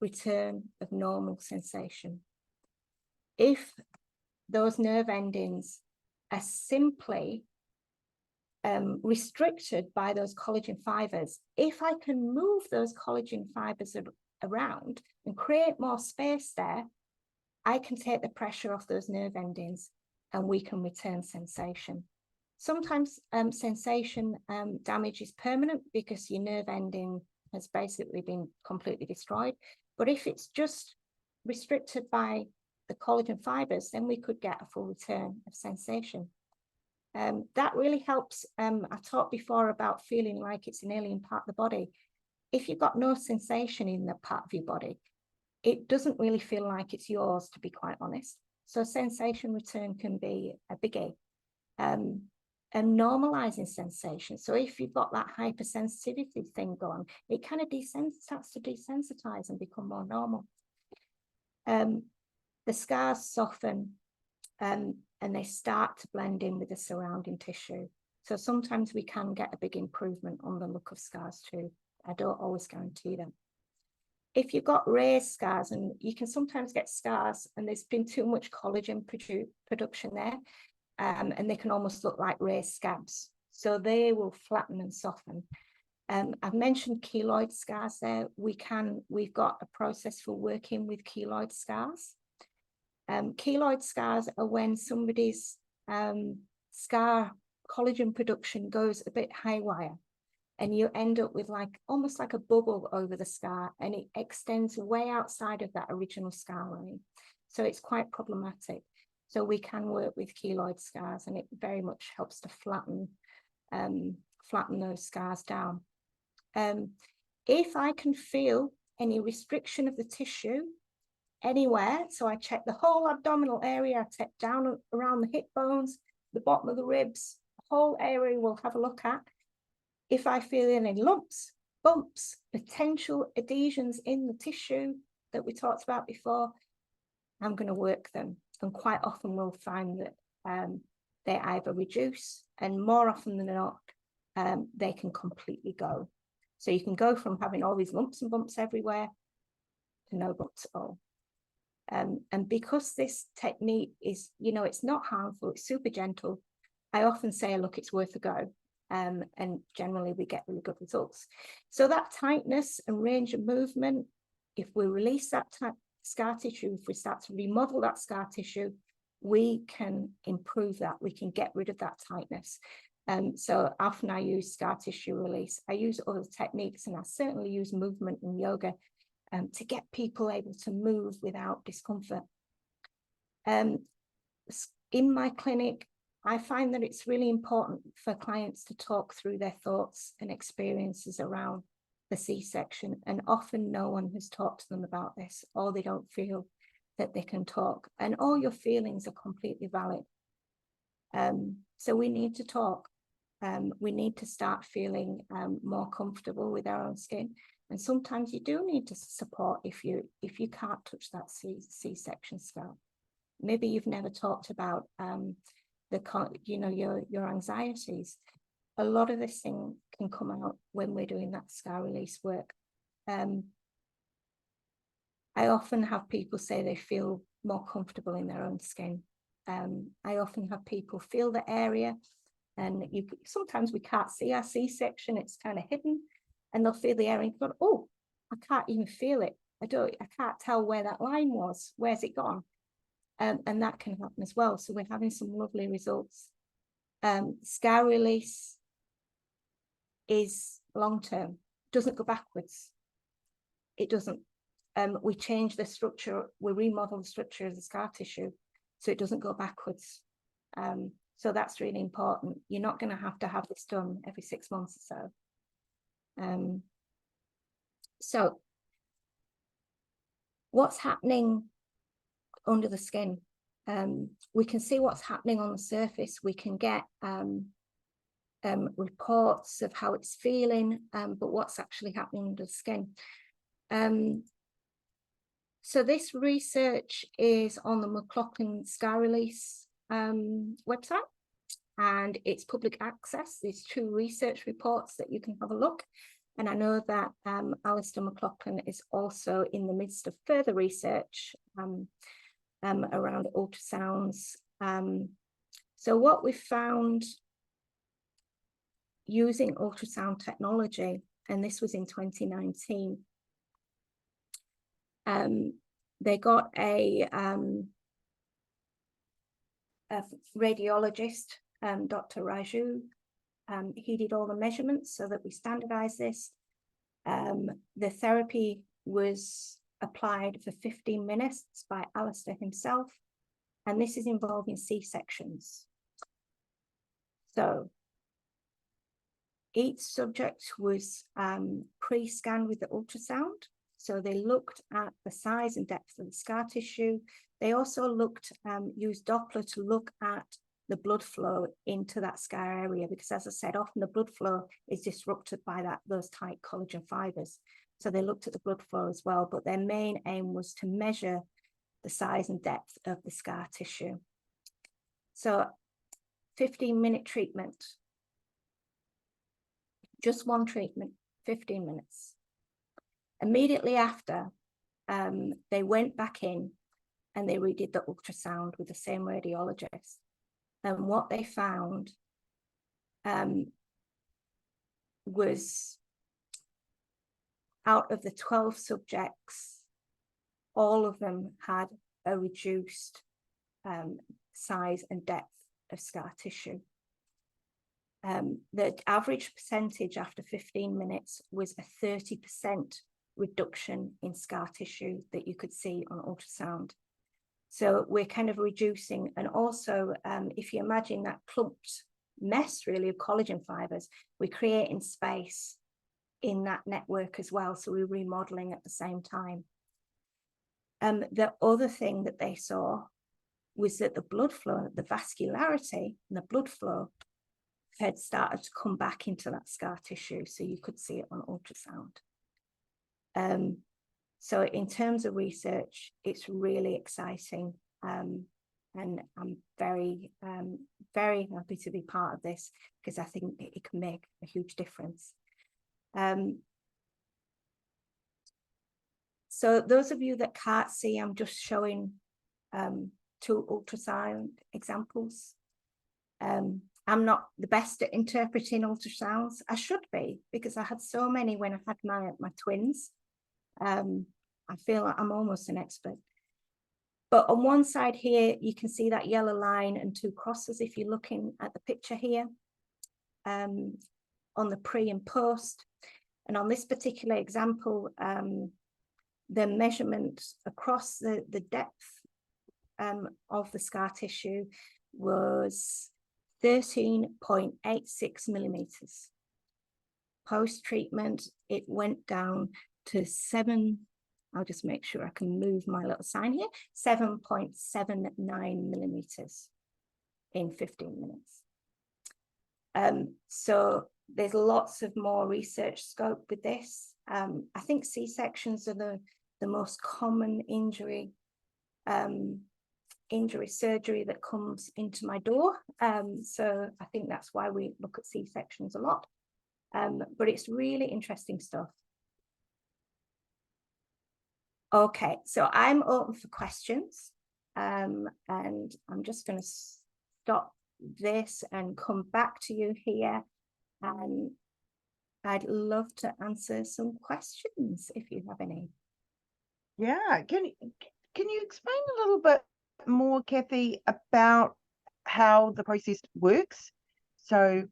return of normal sensation. If those nerve endings are simply restricted by those collagen fibers, if I can move those collagen fibers around and create more space there, I can take the pressure off those nerve endings and we can return sensation. Sometimes sensation damage is permanent because your nerve ending has basically been completely destroyed. But if it's just restricted by the collagen fibers, then we could get a full return of sensation. That really helps. I talked before about feeling like it's an alien part of the body. If you've got no sensation in that part of your body, it doesn't really feel like it's yours, to be quite honest. So sensation return can be a biggie. And normalizing sensation. So if you've got that hypersensitivity thing going, it kind of starts to desensitize and become more normal. The scars soften and they start to blend in with the surrounding tissue. So sometimes we can get a big improvement on the look of scars too. I don't always guarantee them. If you've got raised scars, and you can sometimes get scars and there's been too much collagen production there, and they can almost look like raised scabs. So they will flatten and soften. I've mentioned keloid scars there. We've got a process for working with keloid scars. Keloid scars are when somebody's scar collagen production goes a bit haywire, and you end up with almost like a bubble over the scar, and it extends way outside of that original scar line. So it's quite problematic. So we can work with keloid scars, and it very much helps to flatten those scars down. If I can feel any restriction of the tissue anywhere, so I check the whole abdominal area, I check down around the hip bones, the bottom of the ribs, the whole area we'll have a look at. If I feel any lumps, bumps, potential adhesions in the tissue that we talked about before, I'm going to work them. And quite often we'll find that they either reduce, and more often than not, they can completely go. So you can go from having all these lumps and bumps everywhere to no bumps at all. And because this technique is, it's not harmful, it's super gentle, I often say, look, it's worth a go. And generally we get really good results. So that tightness and range of movement, if we release that scar tissue, if we start to remodel that scar tissue, we can improve that. We can get rid of that tightness. So often I use scar tissue release. I use other techniques, and I certainly use movement and yoga to get people able to move without discomfort. In my clinic, I find that it's really important for clients to talk through their thoughts and experiences around the C-section, and often no one has talked to them about this, or they don't feel that they can talk, and all your feelings are completely valid. So we need to talk. We need to start feeling more comfortable with our own skin, and sometimes you do need to support if you can't touch that C-section scar. Maybe you've never talked about your anxieties. A lot of this thing can come out when we're doing that scar release work. I often have people say they feel more comfortable in their own skin. I often have people feel the area, and sometimes we can't see our C-section, it's kind of hidden, and they'll feel the area and go, oh, I can't even feel it. I can't tell where that line was. Where's it gone? And that can happen as well. So we're having some lovely results. Scar release is long-term, doesn't go backwards. It doesn't. We change the structure, we remodel the structure of the scar tissue, so it doesn't go backwards. So that's really important. You're not going to have this done every 6 months or so. So what's happening under the skin? We can see what's happening on the surface. We can get reports of how it's feeling, but what's actually happening under the skin. So this research is on the Mcloughlin Scar Release website, and it's public access. There's 2 research reports that you can have a look. And I know that Alistair Mcloughlin is also in the midst of further research around ultrasounds. So what we found using ultrasound technology, and this was in 2019, they got a radiologist, Dr. Raju. He did all the measurements so that we standardized this. The therapy was applied for 15 minutes by Alistair himself, and this is involving C-sections. So each subject was pre-scanned with the ultrasound. So they looked at the size and depth of the scar tissue. They also used Doppler to look at the blood flow into that scar area, because as I said, often the blood flow is disrupted by those tight collagen fibers. So they looked at the blood flow as well, but their main aim was to measure the size and depth of the scar tissue. So 15-minute treatment, just one treatment, 15 minutes. Immediately after, they went back in and they redid the ultrasound with the same radiologist. And what they found was, out of the 12 subjects, all of them had a reduced size and depth of scar tissue. The average percentage after 15 minutes was a 30% reduction in scar tissue that you could see on ultrasound. So we're kind of reducing, and also if you imagine that clumped mess really of collagen fibers, we're creating space in that network as well. So we're remodeling at the same time. The other thing that they saw was that the blood flow, the vascularity and the blood flow had started to come back into that scar tissue. So you could see it on ultrasound. So in terms of research, it's really exciting. And I'm very, very happy to be part of this, because I think it can make a huge difference. So those of you that can't see, I'm just showing 2 ultrasound examples. I'm not the best at interpreting ultrasounds. I should be, because I had so many when I had my twins. I feel like I'm almost an expert. But on one side here, you can see that yellow line and 2 crosses if you're looking at the picture here, on the pre and post. And on this particular example, the measurement across the depth of the scar tissue was 13.86 millimeters. Post-treatment, it went down to 7, I'll just make sure I can move my little sign here, 7.79 millimeters in 15 minutes. So there's lots of more research scope with this. I think C-sections are the most common injury surgery that comes into my door. So I think that's why we look at C-sections a lot. But it's really interesting stuff. Okay, so I'm open for questions, and I'm just going to stop this and come back to you here, and I'd love to answer some questions if you have any. Yeah, can you explain a little bit more, Kathy, about how the process works? So,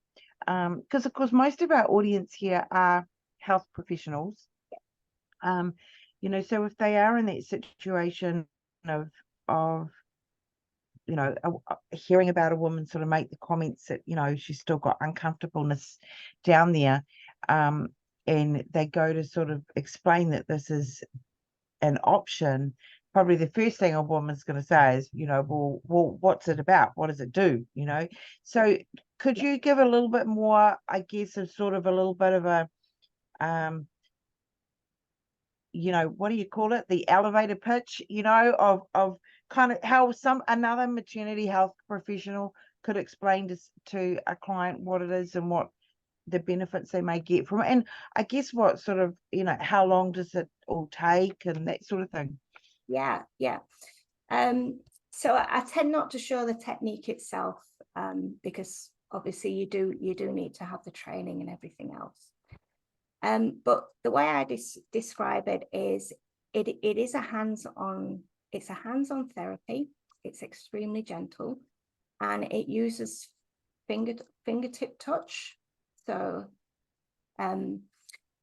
because of course most of our audience here are health professionals. You know, so if they are in that situation of you know, hearing about a woman sort of make the comments that, you know, she's still got uncomfortableness down there, and they go to sort of explain that this is an option, probably the first thing a woman's going to say is, you know, well, what's it about? What does it do? You know, so could you give a little bit more, I guess, of sort of a little bit of a, you know, what do you call it? The elevator pitch, you know, of kind of how another maternity health professional could explain to a client what it is and what the benefits they may get from it, and I guess what sort of, you know, how long does it all take and that sort of thing. Yeah. So I tend not to show the technique itself, because obviously you do need to have the training and everything else. But the way I describe it is it is a hands-on therapy. It's extremely gentle, and it uses fingertip touch. So, and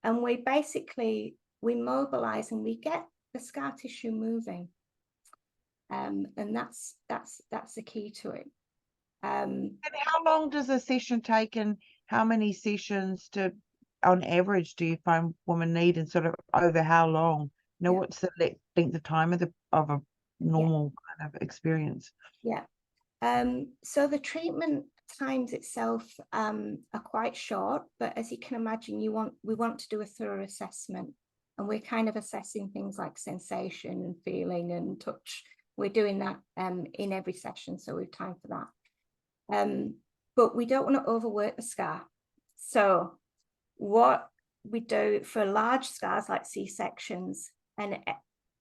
we mobilize and we get the scar tissue moving. And that's the key to it. And how long does a session take, and how many sessions on average do you find women need, and sort of over how long? You know, what's the length of time of a normal kind of experience? Yeah. So the treatment times itself are quite short, but as you can imagine, we want to do a thorough assessment, and we're kind of assessing things like sensation and feeling and touch. We're doing that in every session, so we've time for that. But we don't want to overwork the scar. So what we do for large scars like C-sections, and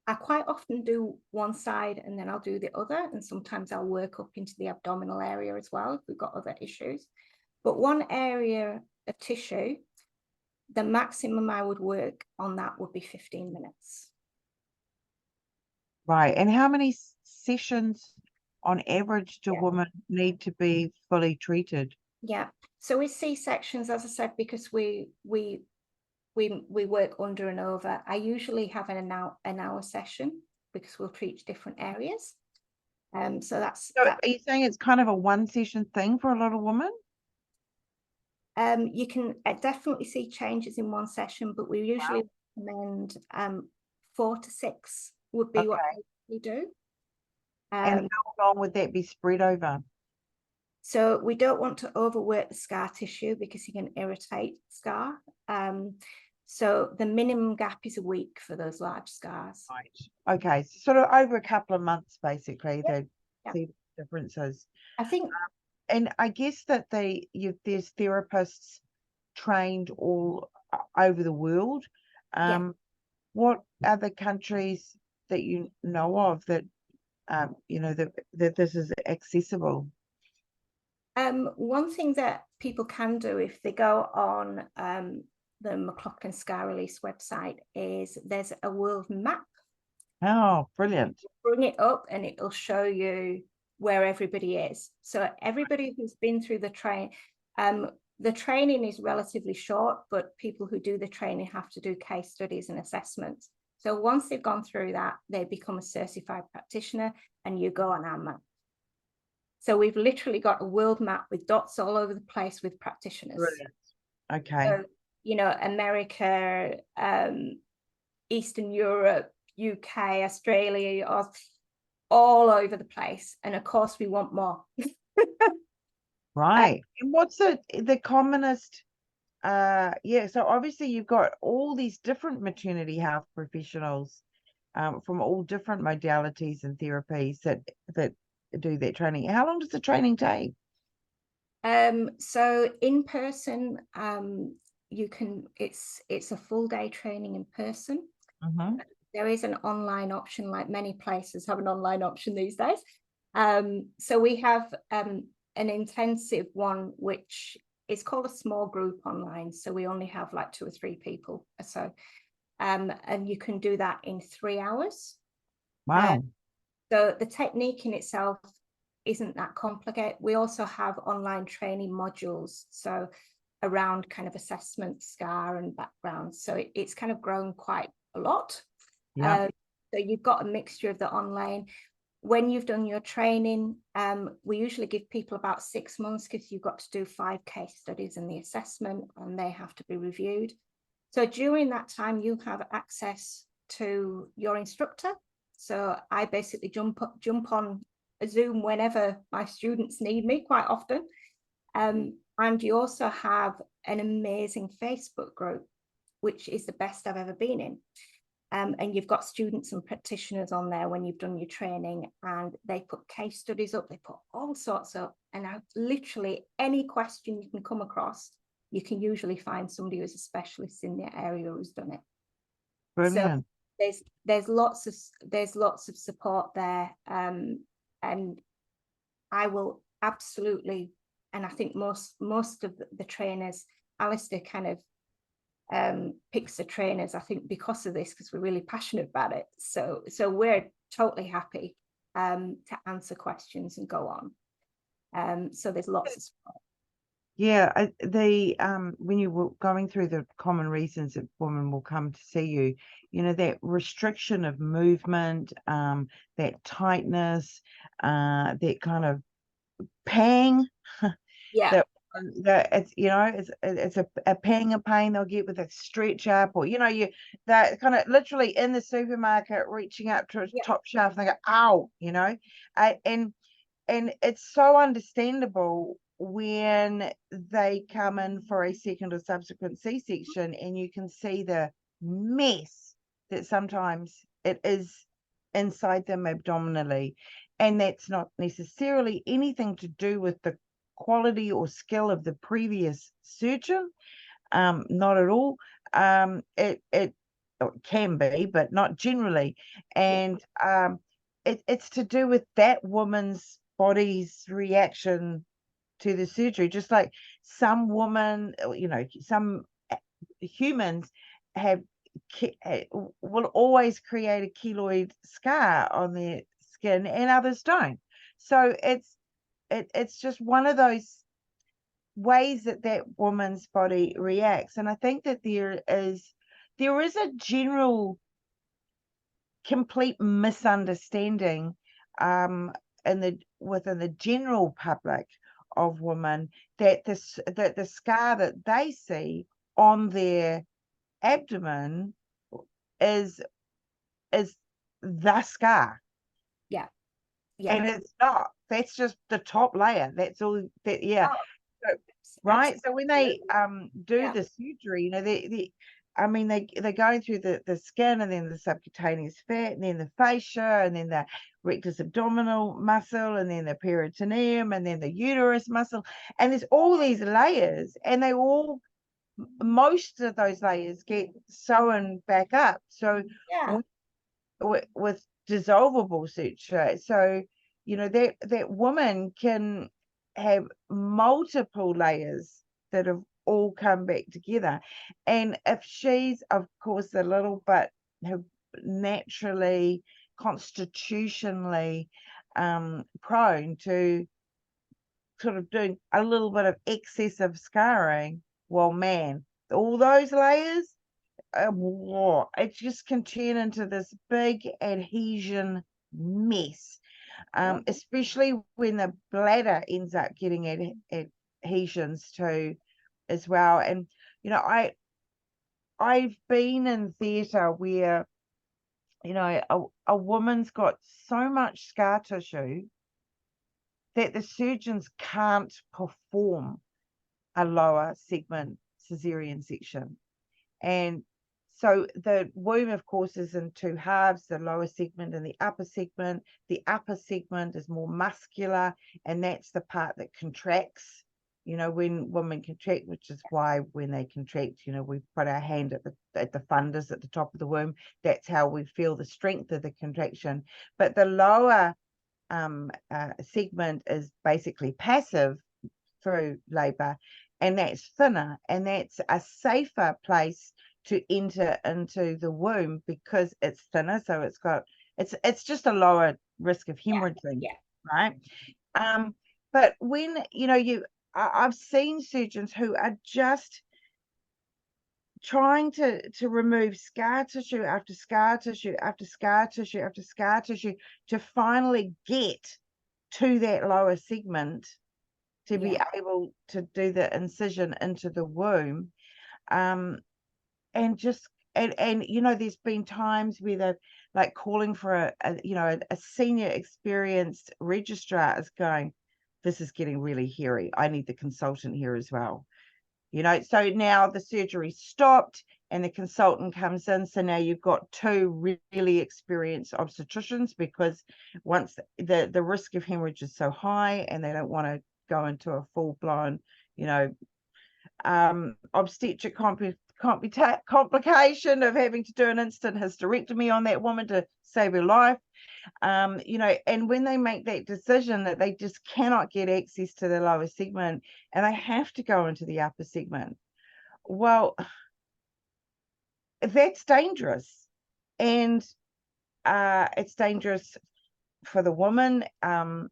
I quite often do one side and then I'll do the other, and sometimes I'll work up into the abdominal area as well if we've got other issues. But one area of tissue, the maximum I would work on that would be 15 minutes. Right. And how many sessions on average do women need to be fully treated? Yeah. So with C-sections, as I said, because we work under and over, I usually have an hour session because we'll treat different areas. So that's. So are you saying it's kind of a one session thing for a lot of women? You can definitely see changes in one session, but we usually recommend 4 to 6 would be what we do. And how long would that be spread over? So we don't want to overwork the scar tissue because you can irritate scar. So the minimum gap is a week for those large scars. Right. Okay. So sort of over a couple of months, basically, they see differences. I think. And I guess that there's therapists trained all over the world. What other countries that you know of that that this is accessible? One thing that people can do if they go on the Mcloughlin Scar Release website is there's a world map. Oh, brilliant. Bring it up and it'll show you where everybody is. So everybody who's been through the training is relatively short, but people who do the training have to do case studies and assessments. So once they've gone through that, they become a certified practitioner and you go on our map. So we've literally got a world map with dots all over the place with practitioners. Brilliant. Okay. So, you know, America, Eastern Europe, UK, Australia, all over the place. And of course, we want more. Right. And what's the commonest? So obviously you've got all these different maternity health professionals from all different modalities and therapies that do that training. How long does the training take? So in person, you can. It's a full day training in person. Mm-hmm. There is an online option, like many places have an online option these days. So we have an intensive one, which is called a small group online. So we only have like 2 or 3 people or so. And you can do that in 3 hours. Wow. So the technique in itself isn't that complicated. We also have online training modules, so around kind of assessment, scar and background. So it's kind of grown quite a lot. So you've got a mixture of the online. When you've done your training, we usually give people about 6 months because you've got to do 5 case studies in the assessment and they have to be reviewed. So during that time, you have access to your instructor. So I basically jump on a Zoom whenever my students need me, quite often. And you also have an amazing Facebook group, which is the best I've ever been in. And you've got students and practitioners on there when you've done your training, and they put case studies up, they put all sorts up, and literally any question you can come across, you can usually find somebody who's a specialist in the area who's done it. Brilliant. So there's lots of support there, and I will absolutely, and I think most of the trainers, Alistair kind of picks the trainers, I think, because of this, because we're really passionate about it. So we're totally happy to answer questions and go on. So there's lots of support. Yeah, when you were going through the common reasons that women will come to see you, that restriction of movement, that tightness, that kind of pang Yeah. that it's a pang of pain they'll get with a stretch up, or they're kind of literally in the supermarket reaching up to a top shelf and they go, ow, and it's so understandable when they come in for a second or subsequent C-section, and you can see the mess that sometimes it is inside them abdominally. And that's not necessarily anything to do with the quality or skill of the previous surgeon, not at all. It can be, but not generally. And it's to do with that woman's body's reaction to the surgery. Just like some woman, some humans will always create a keloid scar on their skin, and others don't. So it's just one of those ways that woman's body reacts. And I think that there is a general complete misunderstanding within the general public of women that the scar that they see on their abdomen is the scar. Yeah. And it's not. That's just the top layer. That's all that. Yeah. Oh, so, right. So when they do the surgery, they're going through the skin, and then the subcutaneous fat, and then the fascia, and then the rectus abdominal muscle, and then the peritoneum, and then the uterus muscle, and there's all these layers, and most of those layers get sewn back up. So with dissolvable suture, so that woman can have multiple layers that have all come back together. And if she's, of course, a little bit naturally, constitutionally prone to sort of doing a little bit of excessive scarring, well, man, all those layers, it just can turn into this big adhesion mess, especially when the bladder ends up getting adhesions too as well. And I've been in theatre where a woman's got so much scar tissue that the surgeons can't perform a lower segment cesarean section. And so the womb, of course, is in two halves, the lower segment and the upper segment. The upper segment is more muscular, and that's the part that contracts, when women contract, which is why when they contract, we put our hand at the fundus at the top of the womb. That's how we feel the strength of the contraction. But the lower segment is basically passive through labor, and that's thinner, and that's a safer place to enter into the womb because it's thinner. So it's just a lower risk of hemorrhaging, right? But when I've seen surgeons who are just trying to remove scar tissue after scar tissue after scar tissue after scar tissue to finally get to that lower segment to be able to do the incision into the womb. And there's been times where they're like calling for a senior experienced registrar is going, this is getting really hairy. I need the consultant here as well. So now the surgery stopped and the consultant comes in. So now you've got two really experienced obstetricians, because once the risk of hemorrhage is so high and they don't want to go into a full-blown, obstetric complication of having to do an instant hysterectomy on that woman to save her life. And when they make that decision that they just cannot get access to the lower segment and they have to go into the upper segment, well, that's dangerous. And it's dangerous for the woman, and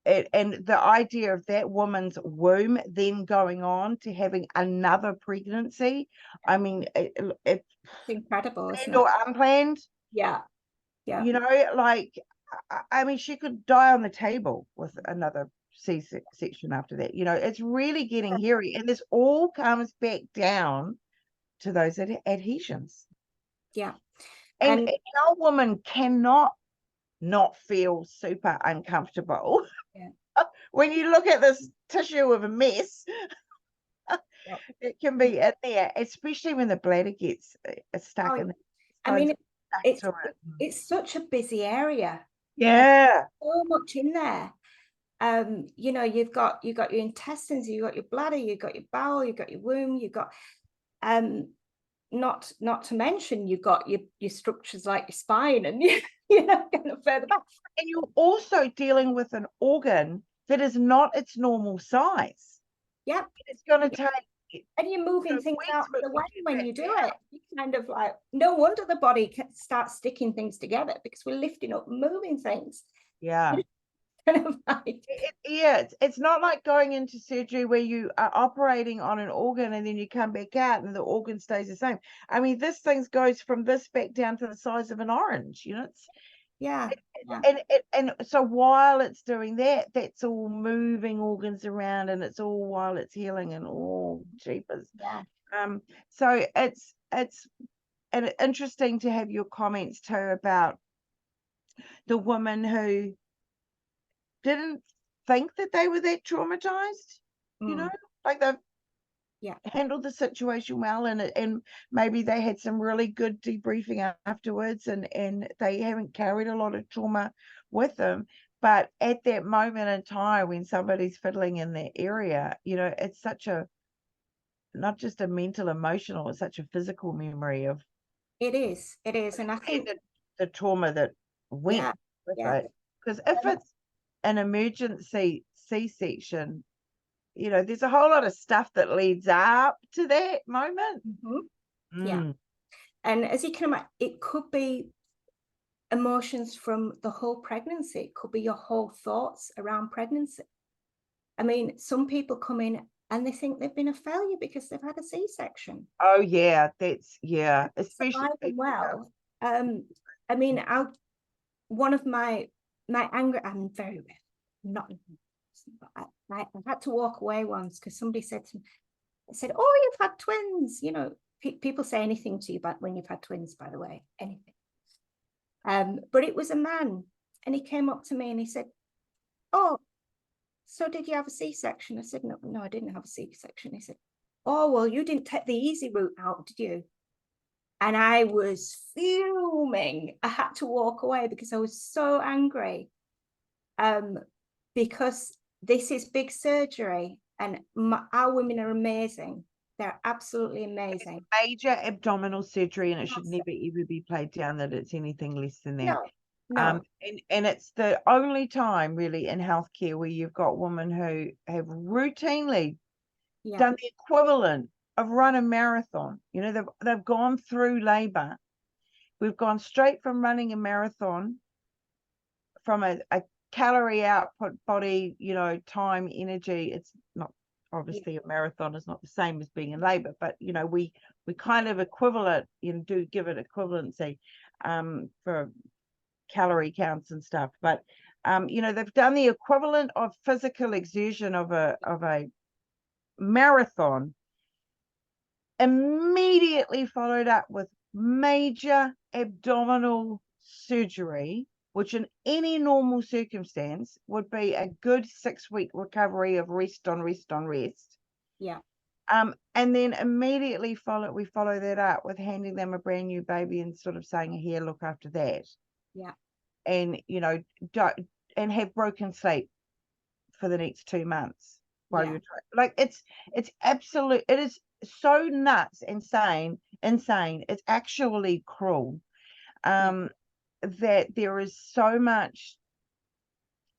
the idea of that woman's womb then going on to having another pregnancy. I mean, It's incredible, isn't or it? unplanned. Yeah, yeah. You know, like, I mean, she could die on the table with another C-section after that. You know, it's really getting hairy, and this all comes back down to those adhesions. Yeah. And our woman cannot not feel super uncomfortable. Yeah. When you look at this tissue of a mess, Yeah. it can be in there, especially when the bladder gets stuck in. I mean, it's it's such a busy area. Yeah. So much in there. You know, you've got your intestines, you've got your bladder, you've got your bowel, you've got your womb, you've got not to mention you've got your structures like your spine and you know, kind of further back. And you're also dealing with an organ that is not its normal size. Yeah. It's going to take. And you're moving things out of the way when you do it. You kind of like, no wonder the body starts sticking things together, because we're lifting up, moving things. Yeah. Kind of like, it's not like going into surgery where you are operating on an organ and then you come back out and the organ stays the same. I mean, this thing goes from this back down to the size of an orange, you know. It's yeah. And so while it's doing that, that's all moving organs around, and it's all while it's healing, and all jeepers. Yeah. So it's and interesting to have your comments too about the woman who didn't think that they were that traumatized, you know, like they've handled the situation well, and maybe they had some really good debriefing afterwards, and they haven't carried a lot of trauma with them. But at that moment in time when somebody's fiddling in that area, you know, it's such a, not just a mental, emotional, it's such a physical memory of it is. And I think the trauma that went with it. Because if it's an emergency C-section, you know, there's a whole lot of stuff that leads up to that moment. Yeah. And as you can imagine, it could be emotions from the whole pregnancy. It could be your whole thoughts around pregnancy. I mean, some people come in and they think they've been a failure because they've had a C-section. Oh yeah, especially well. I mean, one of my anger, I'm very not, I had to walk away once because somebody said to me, "Oh, you've had twins." You know, people say anything to you about when you've had twins, by the way, anything. But it was a man, and he came up to me and he said, "Oh, so did you have a C-section?" I said, no, I didn't have a C-section. He said, "Oh, well, you didn't take the easy route out, did you?" And I was fuming. I had to walk away because I was so angry. Because this is big surgery, and our women are amazing. They're absolutely amazing. It's major abdominal surgery, and it should never ever be played down that it's anything less than that. No. And it's the only time really in healthcare where you've got women who have routinely done the equivalent of run a marathon. You know, they've gone through labor. We've gone straight from running a marathon, from a calorie output body, you know, time, energy. It's not, obviously a marathon is not the same as being in labor, but you know, we kind of equivalent, you know, do give it equivalency for calorie counts and stuff. But you know, they've done the equivalent of physical exertion of a marathon, immediately followed up with major abdominal surgery, which in any normal circumstance would be a good 6-week recovery of rest on rest on rest. Yeah. And then immediately we follow that up with handing them a brand new baby and sort of saying, "Here, look after that." Yeah. And you know, and have broken sleep for the next 2 months while you're trying. Like it's absolute. It is so nuts, insane. It's actually cruel. That there is so much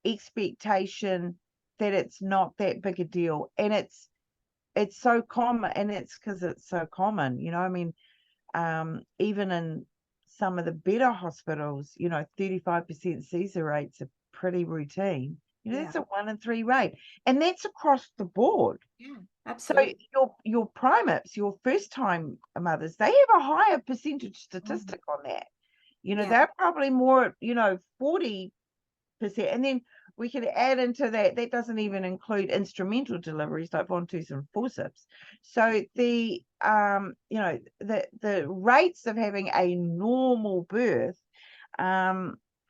expectation that it's not that big a deal, and it's so common, and it's because it's so common, you know. I mean, even in some of the better hospitals, you know, 35% Caesar rates are pretty routine, You know, Yeah. that's a 1 in 3 rate, and that's across the board. Yeah, So absolutely. your primates, your first time mothers, they have a higher percentage statistic on that. You know, Yeah. they're probably more, 40%. And then we can add into that, that doesn't even include instrumental deliveries like ventouse and forceps. So the the rates of having a normal birth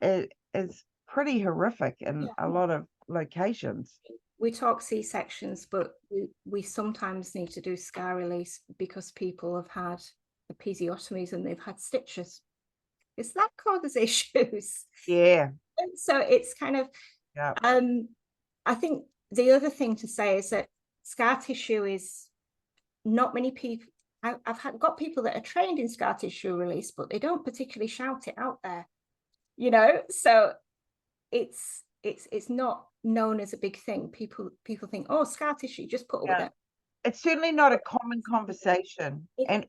is pretty horrific in a lot of locations. We talk C-sections, but we sometimes need to do scar release because people have had episiotomies and they've had stitches. Is that causes issues? Yeah. So it's kind of, Yeah. I think the other thing to say is that scar tissue is not many people. I've got people that are trained in scar tissue release, but they don't particularly shout it out there, so it's not known as a big thing. People think, oh, scar tissue, just put up with it. It's certainly not a common conversation. And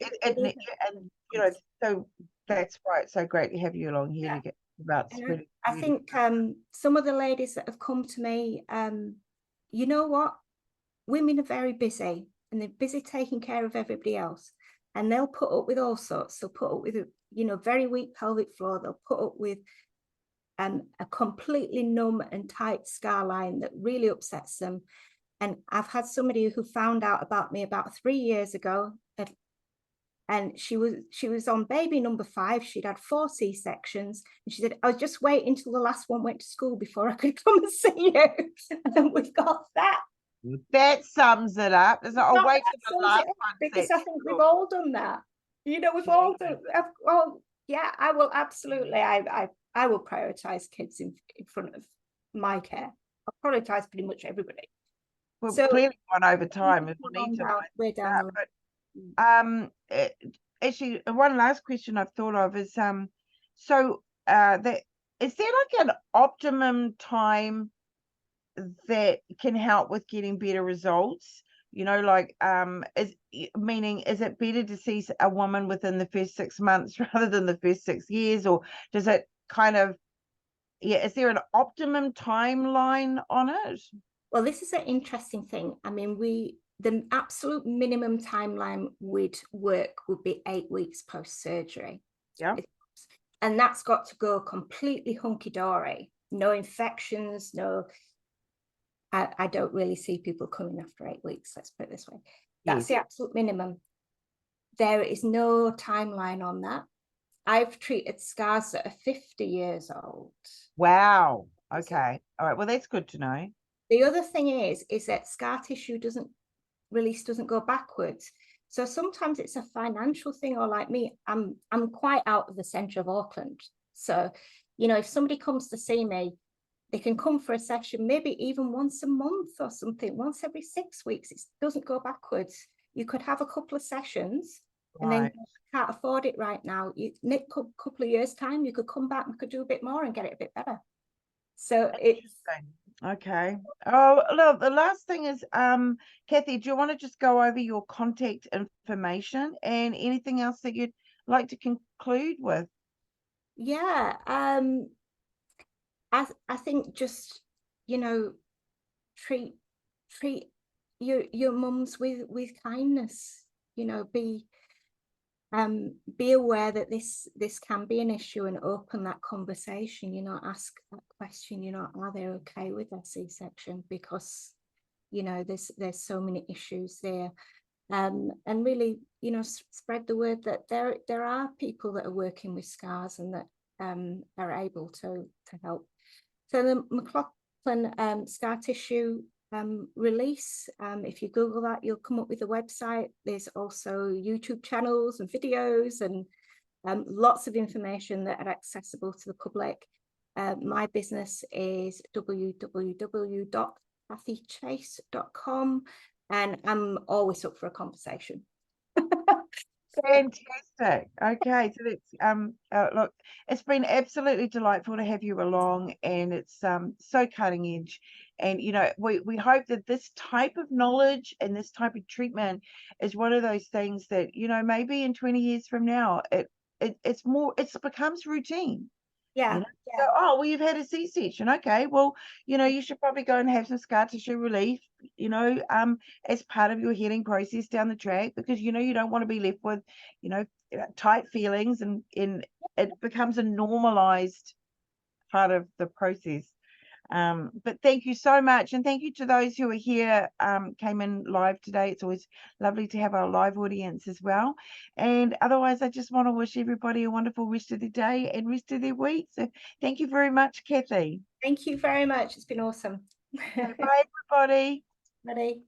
so that's why it's so great to have you along here to get about spreading. I think some of the ladies that have come to me, you know what? Women are very busy and they're busy taking care of everybody else. And they'll put up with all sorts. They'll put up with, very weak pelvic floor. They'll put up with a completely numb and tight scar line that really upsets them. And I've had somebody who found out about me about 3 years ago, and she was on baby number 5. She'd had 4 C-sections, and she said, I was just waiting until the last one went to school before I could come and see you. And we've got that. That sums it up. There's a wait for the last one. Because I think we've all done that. We've all done. Well, yeah, I will absolutely. I will prioritize kids in front of my care. I'll prioritize pretty much everybody. Well, so, clearly one over time if we need to. We're down. Actually, one last question I've thought of is so that is there like an optimum time that can help with getting better results? Like is it better to see a woman within the first 6 months rather than the first 6 years, or does it kind of, is there an optimum timeline on it? Well, this is an interesting thing. I mean, the absolute minimum timeline would be 8 weeks post-surgery. Yeah. And that's got to go completely hunky-dory. No infections, I don't really see people coming after 8 weeks, let's put it this way. That's the absolute minimum. There is no timeline on that. I've treated scars that are 50 years old. Wow. Okay. All right. Well, that's good to know. The other thing is that scar tissue doesn't go backwards. So sometimes it's a financial thing, or like me, I'm quite out of the centre of Auckland. So, if somebody comes to see me, they can come for a session, maybe even once a month or something, once every 6 weeks. It doesn't go backwards. You could have a couple of sessions, and then you can't afford it right now. In a couple of years' time, you could come back and could do a bit more and get it a bit better. So it's okay. Oh, look, the last thing is, Kathy, do you want to just go over your contact information and anything else that you'd like to conclude with? Yeah. I think just, treat your mums with kindness, be aware that this can be an issue, and open that conversation, ask that question, are they okay with their C-section? Because, there's so many issues there. And really, spread the word that there are people that are working with scars and that are able to help. So the Mcloughlin Scar Tissue Release, if you Google that, you'll come up with a website. There's also YouTube channels and videos and lots of information that are accessible to the public. My business is www.kathychase.com, and I'm always up for a conversation. Fantastic. Okay, so let's look, it's been absolutely delightful to have you along, and it's so cutting edge. And we hope that this type of knowledge and this type of treatment is one of those things that maybe in 20 years from now it becomes routine. Yeah. You know, so, oh, well, you've had a C-section. Okay, well, you should probably go and have some scar tissue relief, as part of your healing process down the track, because you don't want to be left with, tight feelings, and it becomes a normalized part of the process. But thank you so much, and thank you to those who are here, came in live today. It's always lovely to have our live audience as well. And otherwise, I just want to wish everybody a wonderful rest of the day and rest of their week. So thank you very much, Kathy. Thank you very much. It's been awesome. Okay, bye, everybody. Ready?